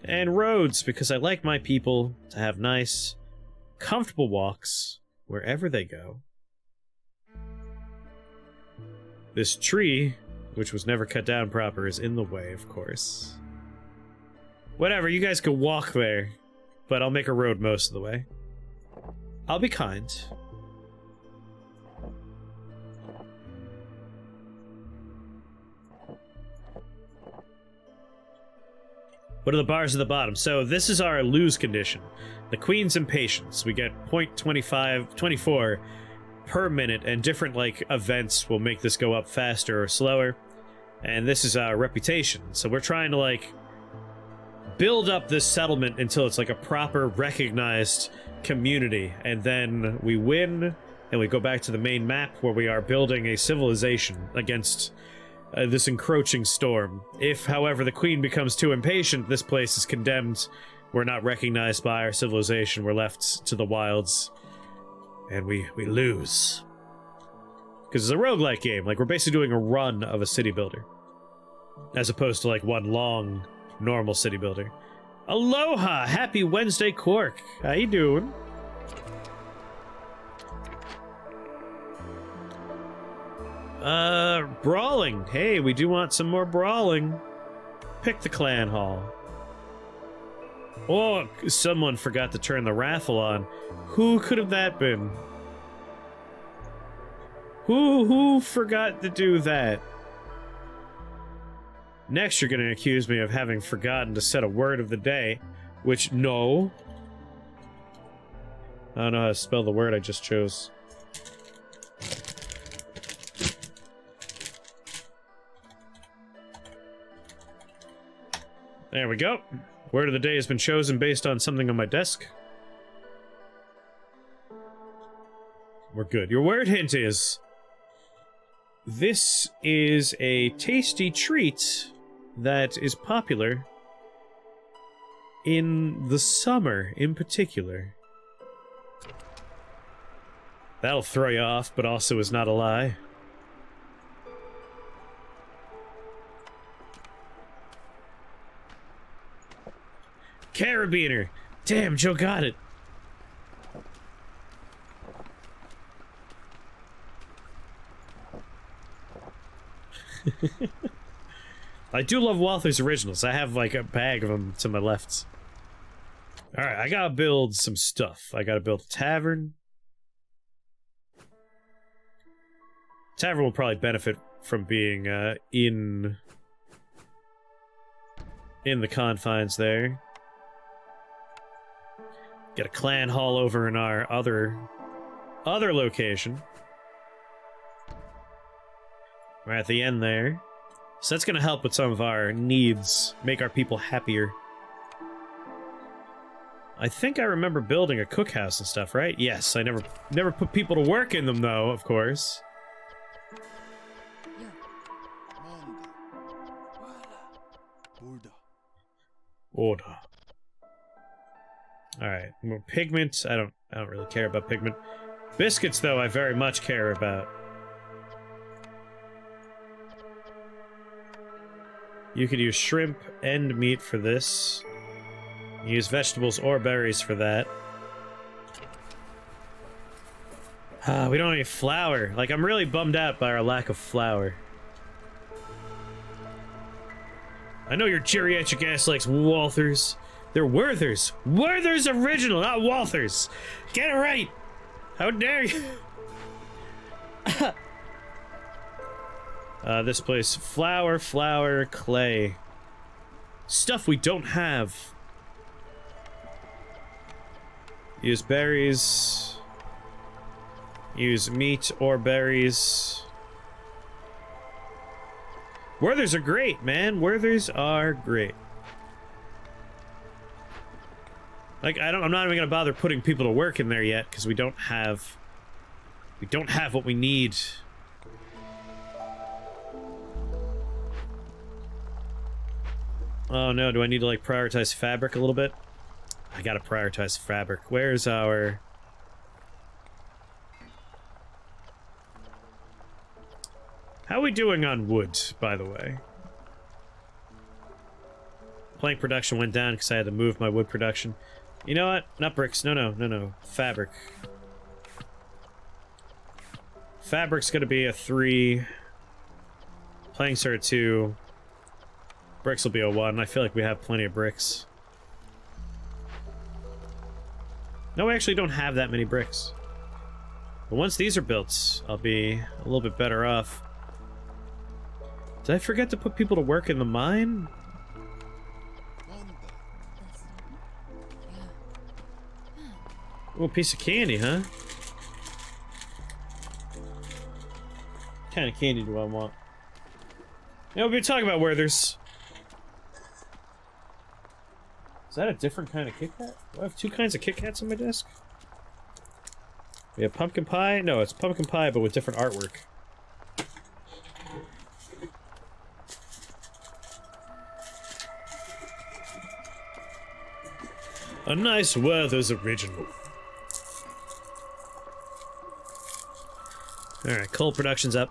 And roads, because I like my people to have nice, comfortable walks wherever they go. This tree, which was never cut down proper, is in the way, of course. Whatever, you guys can walk there, but I'll make a road most of the way. I'll be kind. What are the bars at the bottom? So this is our lose condition. The Queen's Impatience. We get 0.24 per minute, and different, like, events will make this go up faster or slower. And this is our reputation. So we're trying to, like, build up this settlement until it's, like, a proper, recognized community. And then we win, and we go back to the main map where we are building a civilization against this encroaching storm. If, however, the Queen becomes too impatient, this place is condemned. We're not recognized by our civilization. We're left to the wilds. And we lose. Because it's a roguelike game. Like, we're basically doing a run of a city builder. As opposed to, like, one long, normal city builder. Aloha! Happy Wednesday, Quark! How you doing? Brawling. Hey, we do want some more brawling. Pick the clan hall. Oh, someone forgot to turn the raffle on. Who could have that been? Who forgot to do that? Next, you're gonna accuse me of having forgotten to set a word of the day, which, no. I don't know how to spell the word I just chose. There we go. Word of the day has been chosen based on something on my desk. We're good. Your word hint is... This is a tasty treat that is popular in the summer, in particular. That'll throw you off, but also is not a lie. Carabiner! Damn, Joe got it! I do love Walther's originals. I have, like, a bag of them to my left. Alright, I gotta build some stuff. I gotta build a tavern. Tavern will probably benefit from being, in the confines there. Get a clan hall over in our other location. We're at the end there. So that's gonna help with some of our needs, make our people happier. I think I remember building a cookhouse and stuff, right? Yes, I never put people to work in them though, of course. Order. Alright, more pigment. I don't really care about pigment. Biscuits, though, I very much care about. You could use shrimp and meat for this. Use vegetables or berries for that. We don't have any flour. Like, I'm really bummed out by our lack of flour. I know your geriatric ass likes Walthers. They're Werthers. Werthers original, not Walthers. Get it right. How dare you? This place. Flour, clay. Stuff we don't have. Use berries. Use meat or berries. Werthers are great, man. Werthers are great. Like, I'm not even gonna bother putting people to work in there yet, because we don't have what we need. Oh no, do I need to, like, prioritize fabric a little bit? I gotta prioritize fabric. Where's our... How are we doing on wood, by the way? Plank production went down because I had to move my wood production. You know what? Not bricks. No. Fabric. Fabric's gonna be a 3. Planks are a 2. Bricks will be a 1. I feel like we have plenty of bricks. No, we actually don't have that many bricks. But once these are built, I'll be a little bit better off. Did I forget to put people to work in the mine? Oh, a piece of candy, huh? What kind of candy do I want? Yeah, we've been talking about Werthers. Is that a different kind of Kit Kat? Do I have 2 kinds of Kit Kats on my desk? We have pumpkin pie? No, it's pumpkin pie, but with different artwork. A nice Werther's original. Alright, coal production's up.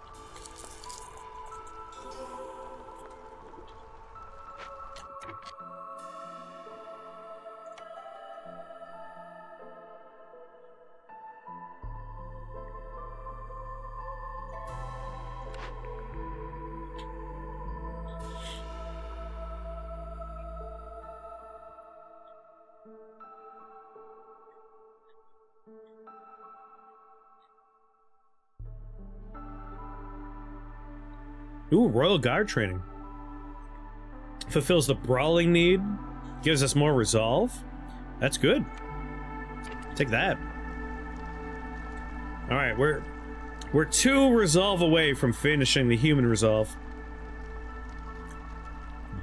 Ooh, Royal Guard training. Fulfills the brawling need. Gives us more resolve. That's good. Take that. Alright, we're 2 resolve away from finishing the human resolve.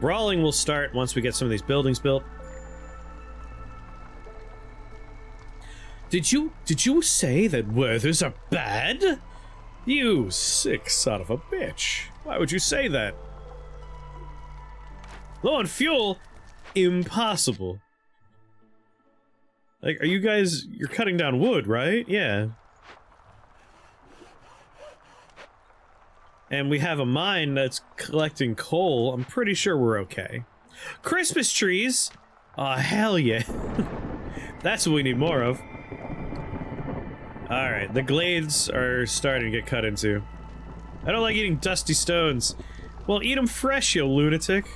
Brawling will start once we get some of these buildings built. Did you say that Werthers are bad? You sick son of a bitch. Why would you say that? Low on fuel? Impossible. Like, are you guys... You're cutting down wood, right? Yeah. And we have a mine that's collecting coal. I'm pretty sure we're okay. Christmas trees? Oh, hell yeah. That's what we need more of. Alright, the glades are starting to get cut into. I don't like eating dusty stones. Well, eat them fresh, you lunatic.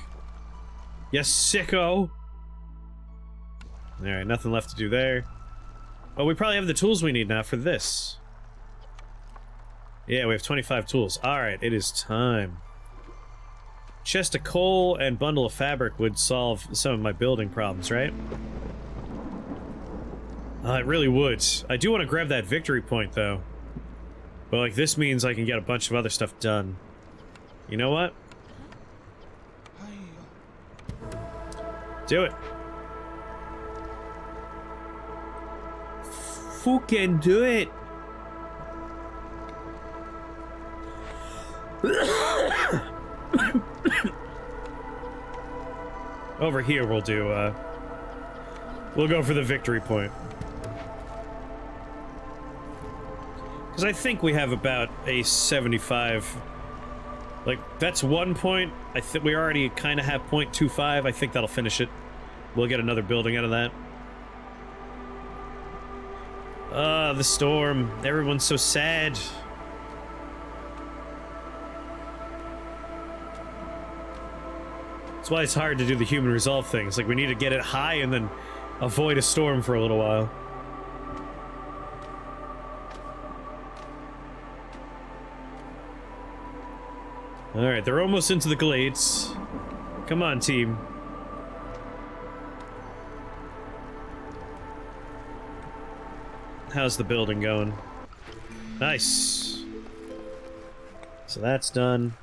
You sicko. Alright, nothing left to do there. Oh, we probably have the tools we need now for this. Yeah, we have 25 tools. Alright, it is time. Chest of coal and bundle of fabric would solve some of my building problems, right? It really would. I do want to grab that victory point, though. But, like, this means I can get a bunch of other stuff done. You know what? Do it. Fucking do it. Over here we'll do, we'll go for the victory point. Because I think we have about a 75... Like, that's 1 point. I think we already kind of have 0.25. I think that'll finish it. We'll get another building out of that. The storm. Everyone's so sad. That's why it's hard to do the human resolve thing. It's like we need to get it high and then avoid a storm for a little while. Alright, they're almost into the glades. Come on, team. How's the building going? Nice. So that's done.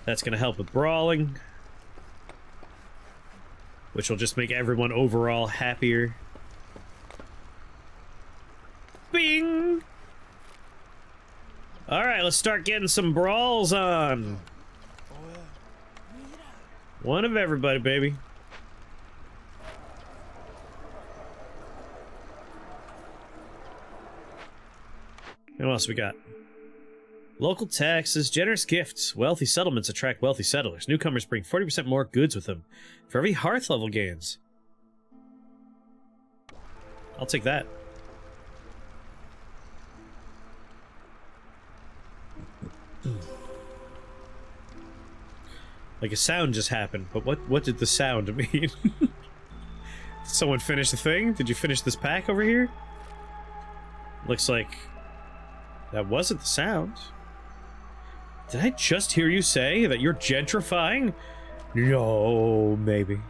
That's gonna help with brawling, which will just make everyone overall happier. Bing! Alright, let's start getting some brawls on. One of everybody, baby. What else we got? Local taxes, generous gifts. Wealthy settlements attract wealthy settlers. Newcomers bring 40% more goods with them for every hearth level gains. I'll take that. Like a sound just happened, but what did the sound mean? Did someone finish the thing? Did you finish this pack over here? Looks like that wasn't the sound. Did I just hear you say that you're gentrifying? No, maybe.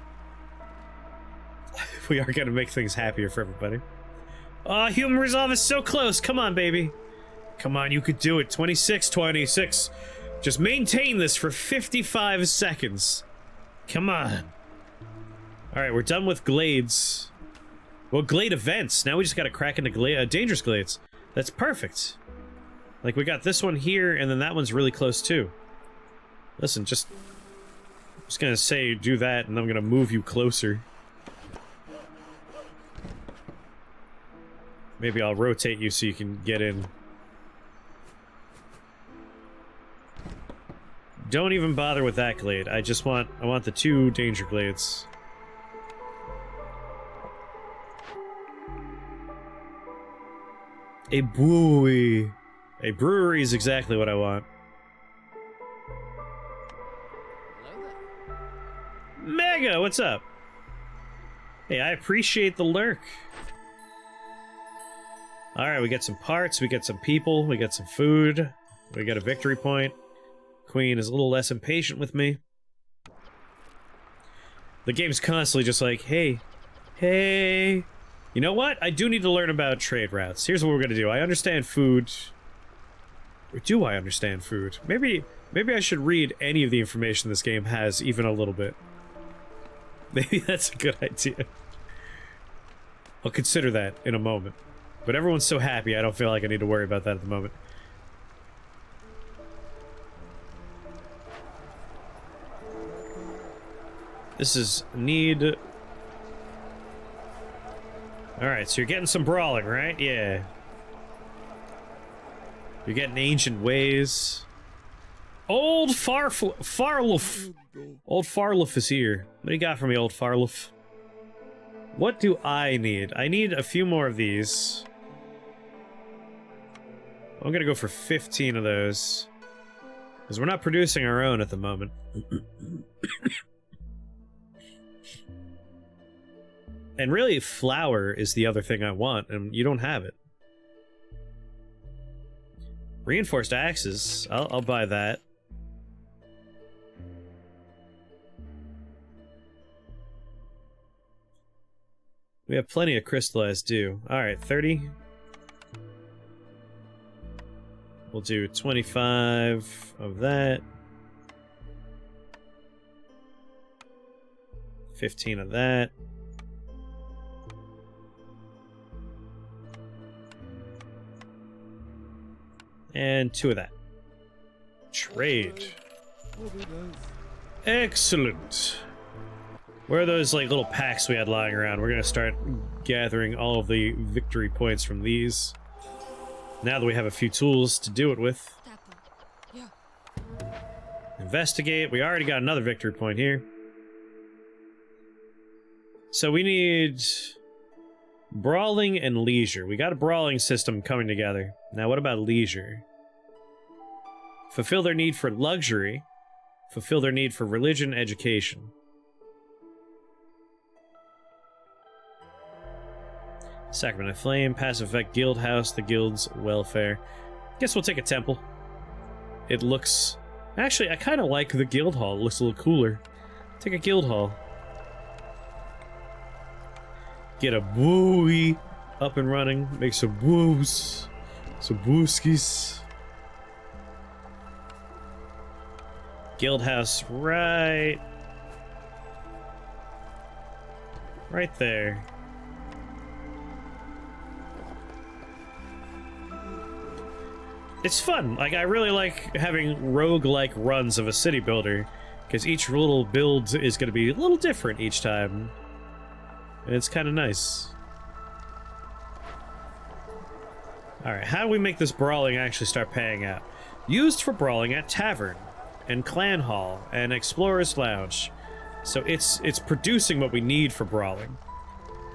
We are gonna make things happier for everybody. Oh, human resolve is so close. Come on, baby. Come on, you could do it. 26, 26. Just maintain this for 55 seconds. Come on. Alright, we're done with glades. Well, glade events. Now we just gotta crack into dangerous glades. That's perfect. Like, we got this one here, and then that one's really close, too. Listen, I'm just gonna say do that, and I'm gonna move you closer. Maybe I'll rotate you so you can get in. Don't even bother with that glade. I want the 2 danger glades. A brewery. A brewery is exactly what I want. Mega, what's up? Hey, I appreciate the lurk. Alright, we got some parts, we got some people, we got some food, we got a victory point. Queen is a little less impatient with me. The game's constantly just like, hey, hey. You know what? I do need to learn about trade routes. Here's what we're gonna do. I understand food. Or do I understand food? Maybe I should read any of the information this game has, even a little bit. Maybe that's a good idea. I'll consider that in a moment. But everyone's so happy, I don't feel like I need to worry about that at the moment. This is need... Alright, so you're getting some brawling, right? Yeah. You're getting ancient ways. Old Farluf! Old Farluf is here. What do you got for me, Old Farluf? What do I need? I need a few more of these. I'm gonna go for 15 of those. Because we're not producing our own at the moment. And really, flour is the other thing I want, and you don't have it. Reinforced axes. I'll buy that. We have plenty of crystallized dew. Alright, 30. We'll do 25 of that. 15 of that. And 2 of that. Trade. Excellent. Where are those, like, little packs we had lying around? We're gonna start gathering all of the victory points from these. Now that we have a few tools to do it with. Investigate. We already got another victory point here. So we need... brawling and leisure. We got a brawling system coming together. Now what about leisure? Fulfill their need for luxury. Fulfill their need for religion, education. Sacrament of Flame, passive effect, guild house, the guild's welfare. Guess we'll take a temple. It looks... Actually, I kind of like the guild hall. It looks a little cooler. Take a guild hall. Get a wooey up and running. Make some woos. Some wooskies. Guild house right there. It's fun. Like, I really like having rogue-like runs of a city builder, because each little build is going to be a little different each time. And it's kind of nice. Alright, how do we make this brawling actually start paying out? Used for brawling at tavern, and clan hall, and explorer's lounge. So it's producing what we need for brawling.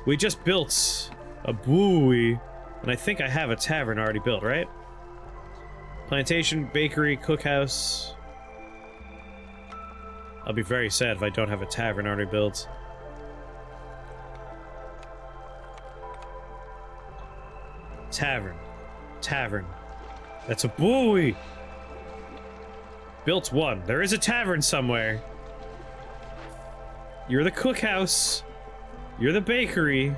We just built a buoy, and I think I have a tavern already built, right? Plantation, bakery, cookhouse. I'll be very sad if I don't have a tavern already built. Tavern. Tavern. That's a buoy! Built one. There is a tavern somewhere. You're the cookhouse. You're the bakery.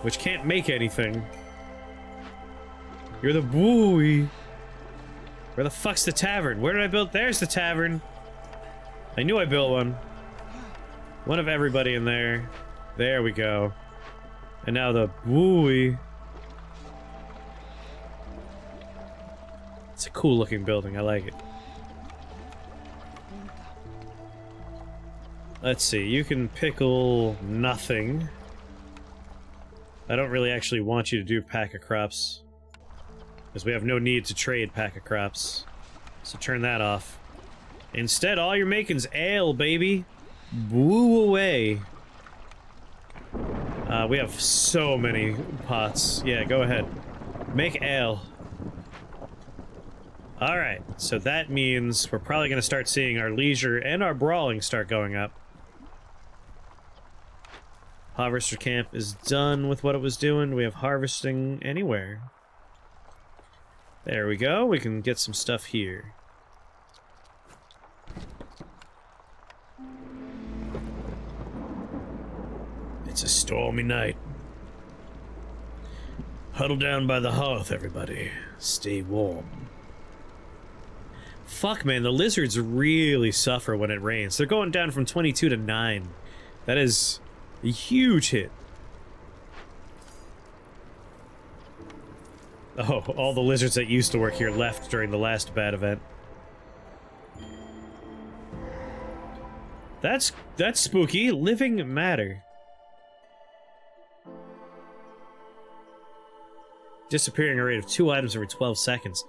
Which can't make anything. You're the buoy. Where the fuck's the tavern? Where did I build? There's the tavern. I knew I built one. One of everybody in there. There we go. And now the buoy. It's a cool looking building. I like it. Let's see. You can pickle nothing. I don't really actually want you to do pack of crops. Because we have no need to trade pack of crops. So turn that off. Instead, all you're making's ale, baby. Woo away. We have so many pots. Yeah, go ahead. Make ale. Alright, so that means we're probably going to start seeing our leisure and our brawling start going up. Harvester camp is done with what it was doing. We have harvesting anywhere. There we go. We can get some stuff here. It's a stormy night. Huddle down by the hearth, everybody. Stay warm. Fuck, man, the lizards really suffer when it rains. They're going down from 22 to 9. That is a huge hit. Oh, all the lizards that used to work here left during the last bad event. That's spooky. Living matter. Disappearing a rate of 2 items every 12 seconds.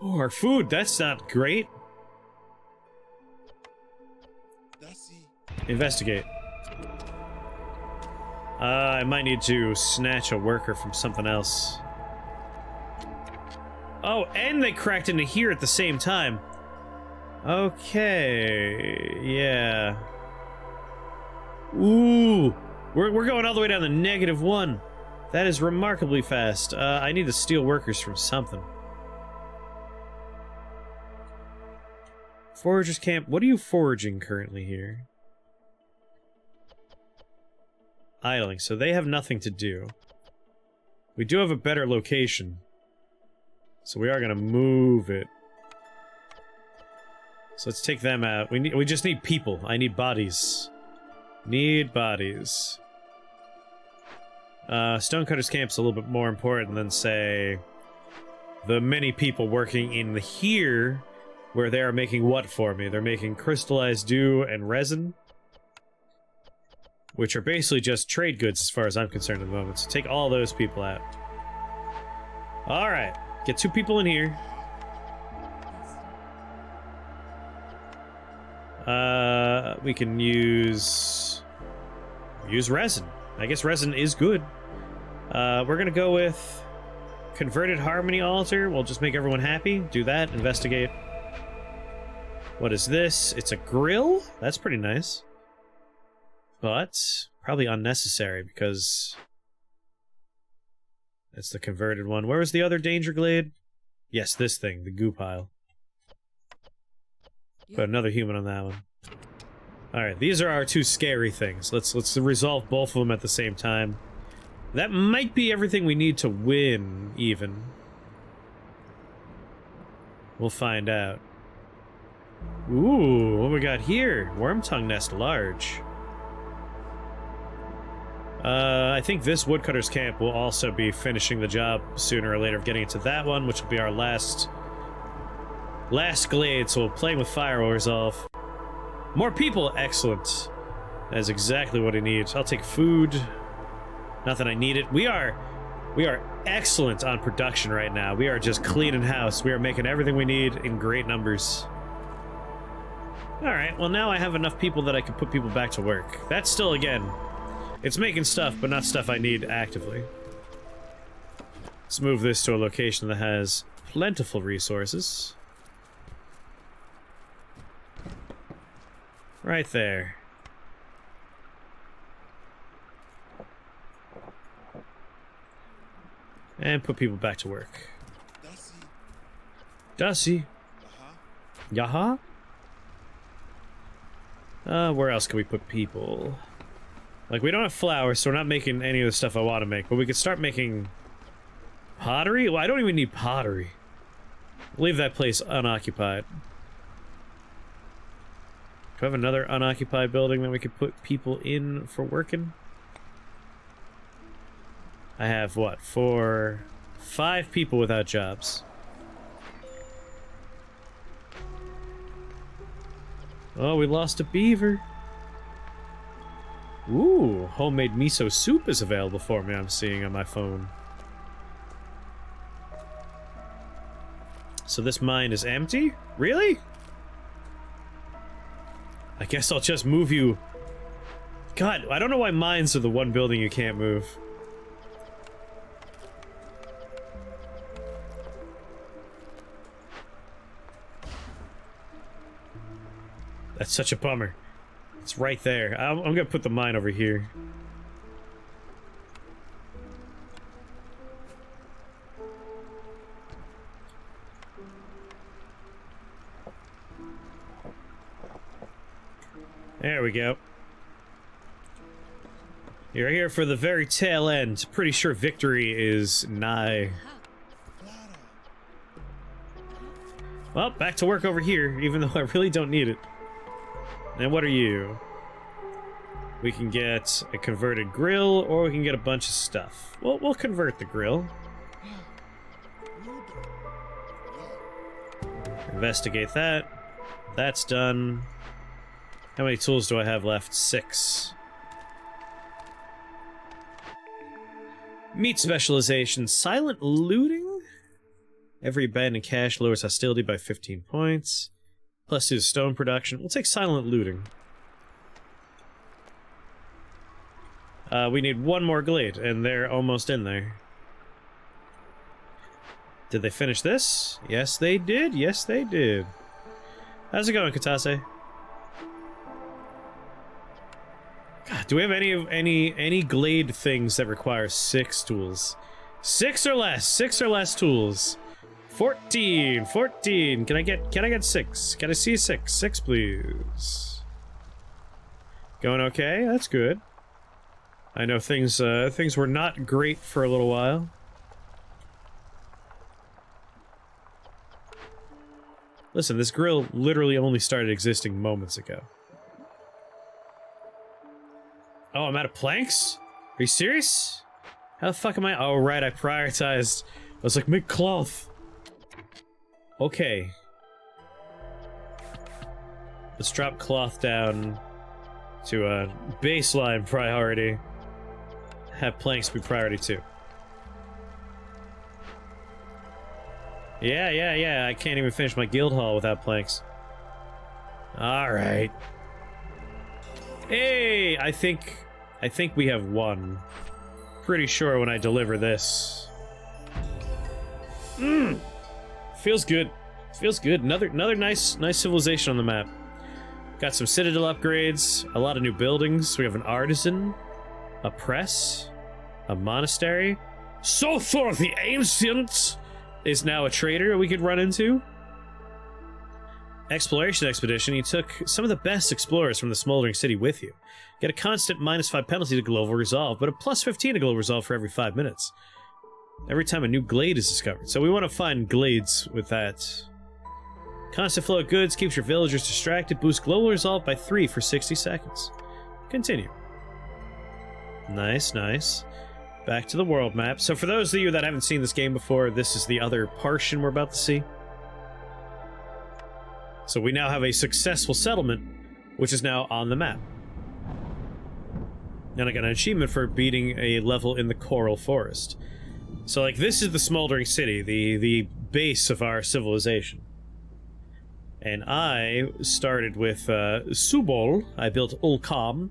Oh, our food, that's not great. Investigate. I might need to snatch a worker from something else. Oh, and they cracked into here at the same time. Okay, yeah. Ooh, we're going all the way down to -1. That is remarkably fast. I need to steal workers from something. Foragers camp. What are you foraging currently here? Idling. So they have nothing to do. We do have a better location. So we are going to move it. So let's take them out. We just need people. I need bodies. Need bodies. Stonecutter's camp's a little bit more important than, say, the many people working in here, where they are making what for me? They're making crystallized dew and resin, which are basically just trade goods as far as I'm concerned at the moment. So take all those people out. Alright, get 2 people in here. We can use resin. I guess resin is good. We're gonna go with converted harmony altar. We'll just make everyone happy. Do that. Investigate. What is this? It's a grill? That's pretty nice. But probably unnecessary because it's the converted one. Where was the other danger glade? Yes, this thing, the goo pile. Put another human on that one. Alright, these are our 2 scary things. Let's resolve both of them at the same time. That might be everything we need to win, even. We'll find out. Ooh, what we got here? Wormtongue nest large. I think this woodcutter's camp will also be finishing the job sooner or later of getting into that one, which will be our last glade, so playing with fire will resolve. More people, excellent. That is exactly what I need. I'll take food. Not that I need it. We are excellent on production right now. We are just cleaning house. We are making everything we need in great numbers. Alright, well now I have enough people that I can put people back to work. That's still, again, it's making stuff, but not stuff I need actively. Let's move this to a location that has plentiful resources. Right there. And put people back to work. Dusty. Yaha? Where else can we put people? Like, we don't have flowers, so we're not making any of the stuff I want to make, but we could start making pottery? Well, I don't even need pottery. Leave that place unoccupied. Do I have another unoccupied building that we could put people in for working? I have, what, 5 people without jobs. Oh, we lost a beaver. Ooh, homemade miso soup is available for me, I'm seeing on my phone. So this mine is empty? Really? I guess I'll just move you. God, I don't know why mines are the one building you can't move. That's such a bummer. It's right there. I'm gonna put the mine over here. There we go. You're here for the very tail end. Pretty sure victory is nigh. Well, back to work over here, even though I really don't need it. And what are you? We can get a converted grill, or we can get a bunch of stuff. Well, we'll convert the grill. Investigate that. That's done. How many tools do I have left? 6. Meat specialization. Silent looting? Every abandoned cache lowers hostility by 15 points. Plus 2 stone production. We'll take silent looting. We need one more glade, and they're almost in there. Did they finish this? Yes, they did. Yes, they did. How's it going, Katase? God, do we have any glade things that require 6 tools? 6 or less. 6 or less tools. 14. Can I get 6? Can I see 6? 6, please. Going okay? That's good. I know things were not great for a little while. Listen, this grill literally only started existing moments ago. Oh, I'm out of planks? Are you serious? How the fuck am I? Oh, right, I prioritized. I was like, make cloth. Okay. Let's drop cloth down to a baseline priority. Have planks be priority 2. Yeah, I can't even finish my guild hall without planks. Alright. Hey, I think we have one. Pretty sure when I deliver this. Feels good. Feels good. Another nice civilization on the map. Got some citadel upgrades, a lot of new buildings. We have an artisan, a press, a monastery. So Thor the Ancient is now a trader we could run into. Exploration expedition. You took some of the best explorers from the smoldering city with you. Get a constant -5 penalty to global resolve, but a +15 to global resolve for every 5 minutes. Every time a new glade is discovered. So we want to find glades with that Constant flow of goods keeps your villagers distracted. Boost global resolve by 3 for 60 seconds. Continue. Nice, nice. Back to the world map. So for those of you that haven't seen this game before, this is the other portion we're about to see. So we now have a successful settlement, which is now on the map. And I got an achievement for beating a level in the Coral Forest. So, like, this is the Smoldering City, the base of our civilization. And I started with Subol, I built Ulcom,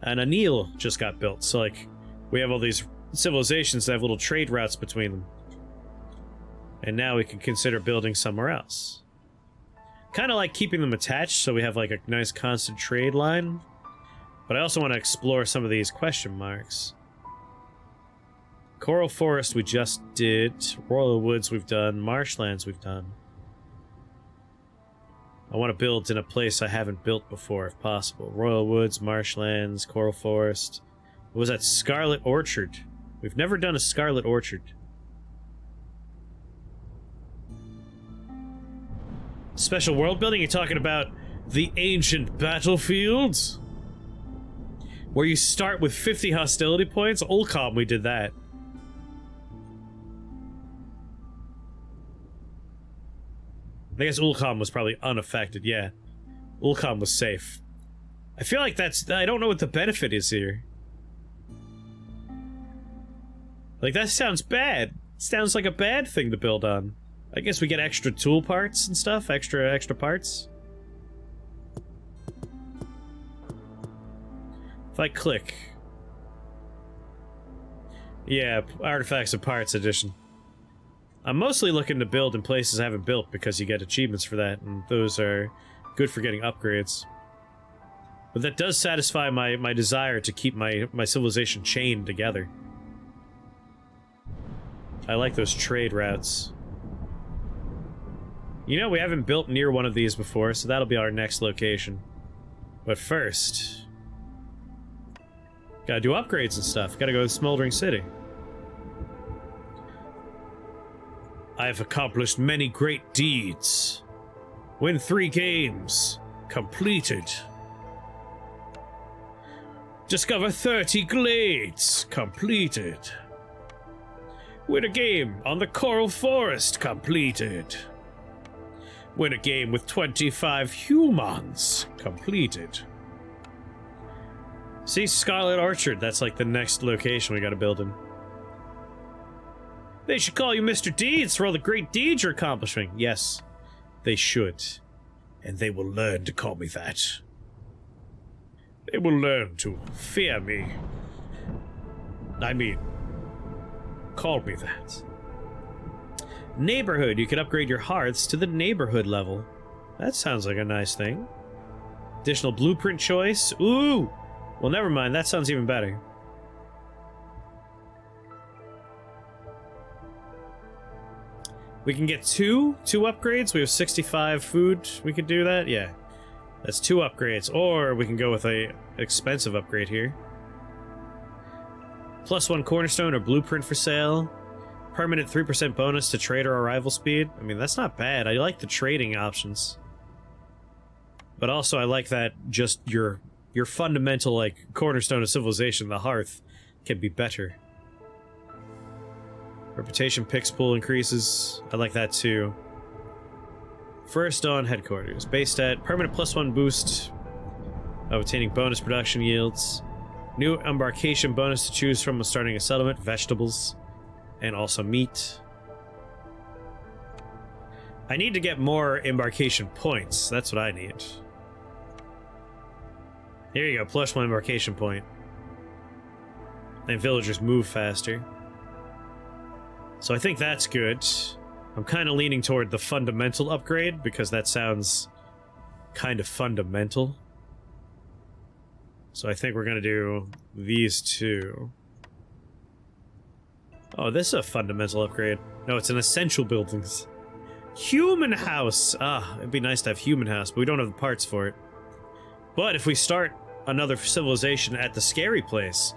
and Anil just got built. So, like, we have all these civilizations that have little trade routes between them. And now we can consider building somewhere else. Kind of like keeping them attached, so we have, like, a nice constant trade line. But I also want to explore some of these question marks. Coral Forest we just did. Royal Woods we've done. Marshlands we've done. I want to build in a place I haven't built before, if possible. Royal Woods, Marshlands, Coral Forest. What was that? Scarlet Orchard. We've never done a Scarlet Orchard. Special world building? You're talking about the ancient battlefields? Where you start with 50 hostility points? Ulcom, we did that. I guess Ulcom was probably unaffected, yeah. Ulcom was safe. I feel like that's... I don't know what the benefit is here. Like, that sounds bad. Sounds like a bad thing to build on. I guess we get extra tool parts and stuff? Extra parts? If I click... Yeah, Artifacts and Parts Edition. I'm mostly looking to build in places I haven't built because you get achievements for that, and those are good for getting upgrades. But that does satisfy my desire to keep my civilization chained together. I like those trade routes. You know, we haven't built near one of these before, so that'll be our next location. But first... gotta do upgrades and stuff. Gotta go to the Smoldering City. I have accomplished many great deeds. Win 3 games. Completed. Discover 30 glades. Completed. Win a game on the Coral Forest. Completed. Win a game with 25 humans. Completed. See, Scarlet Orchard, that's like the next location we gotta build in. They should call you Mr. Deeds for all the great deeds you're accomplishing. Yes, they should. And they will learn to call me that. They will learn to fear me. I mean, call me that. Neighborhood, you can upgrade your hearths to the neighborhood level. That sounds like a nice thing. Additional blueprint choice. Ooh! Well, never mind. That sounds even better. We can get two upgrades. We have 65 food. We could do that. Yeah, that's 2 upgrades. Or we can go with a expensive upgrade here. +1 cornerstone or blueprint for sale. Permanent 3% bonus to trader arrival speed. I mean, that's not bad. I like the trading options. But also, I like that just your fundamental, like, cornerstone of civilization, the hearth, can be better. Reputation pix pool increases. I like that too. First on headquarters. Base stat, permanent +1 boost of obtaining bonus production yields. New embarkation bonus to choose from when starting a settlement. Vegetables. And also meat. I need to get more embarkation points. That's what I need. Here you go, +1 embarkation point. And villagers move faster. So I think that's good. I'm kind of leaning toward the fundamental upgrade, because that sounds kind of fundamental. So I think we're going to do these 2. Oh, this is a fundamental upgrade. No, it's an essential buildings. Human house! Ah, it'd be nice to have human house, but we don't have the parts for it. But if we start another civilization at the scary place,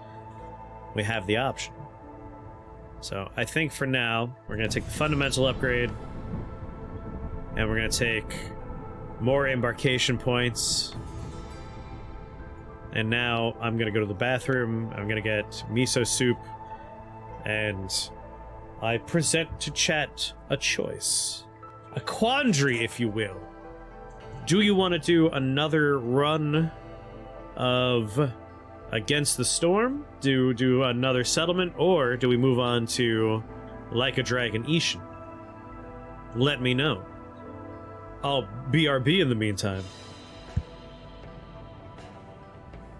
we have the option. So I think for now, we're going to take the fundamental upgrade, and we're going to take More embarkation points. And now I'm gonna go to the bathroom, I'm gonna get miso soup, and I present to chat a choice. A quandary, if you will. Do you want to do another run of Against the Storm? Do another settlement? Or do we move on to Like a Dragon Ishin? Let me know. I'll BRB in the meantime.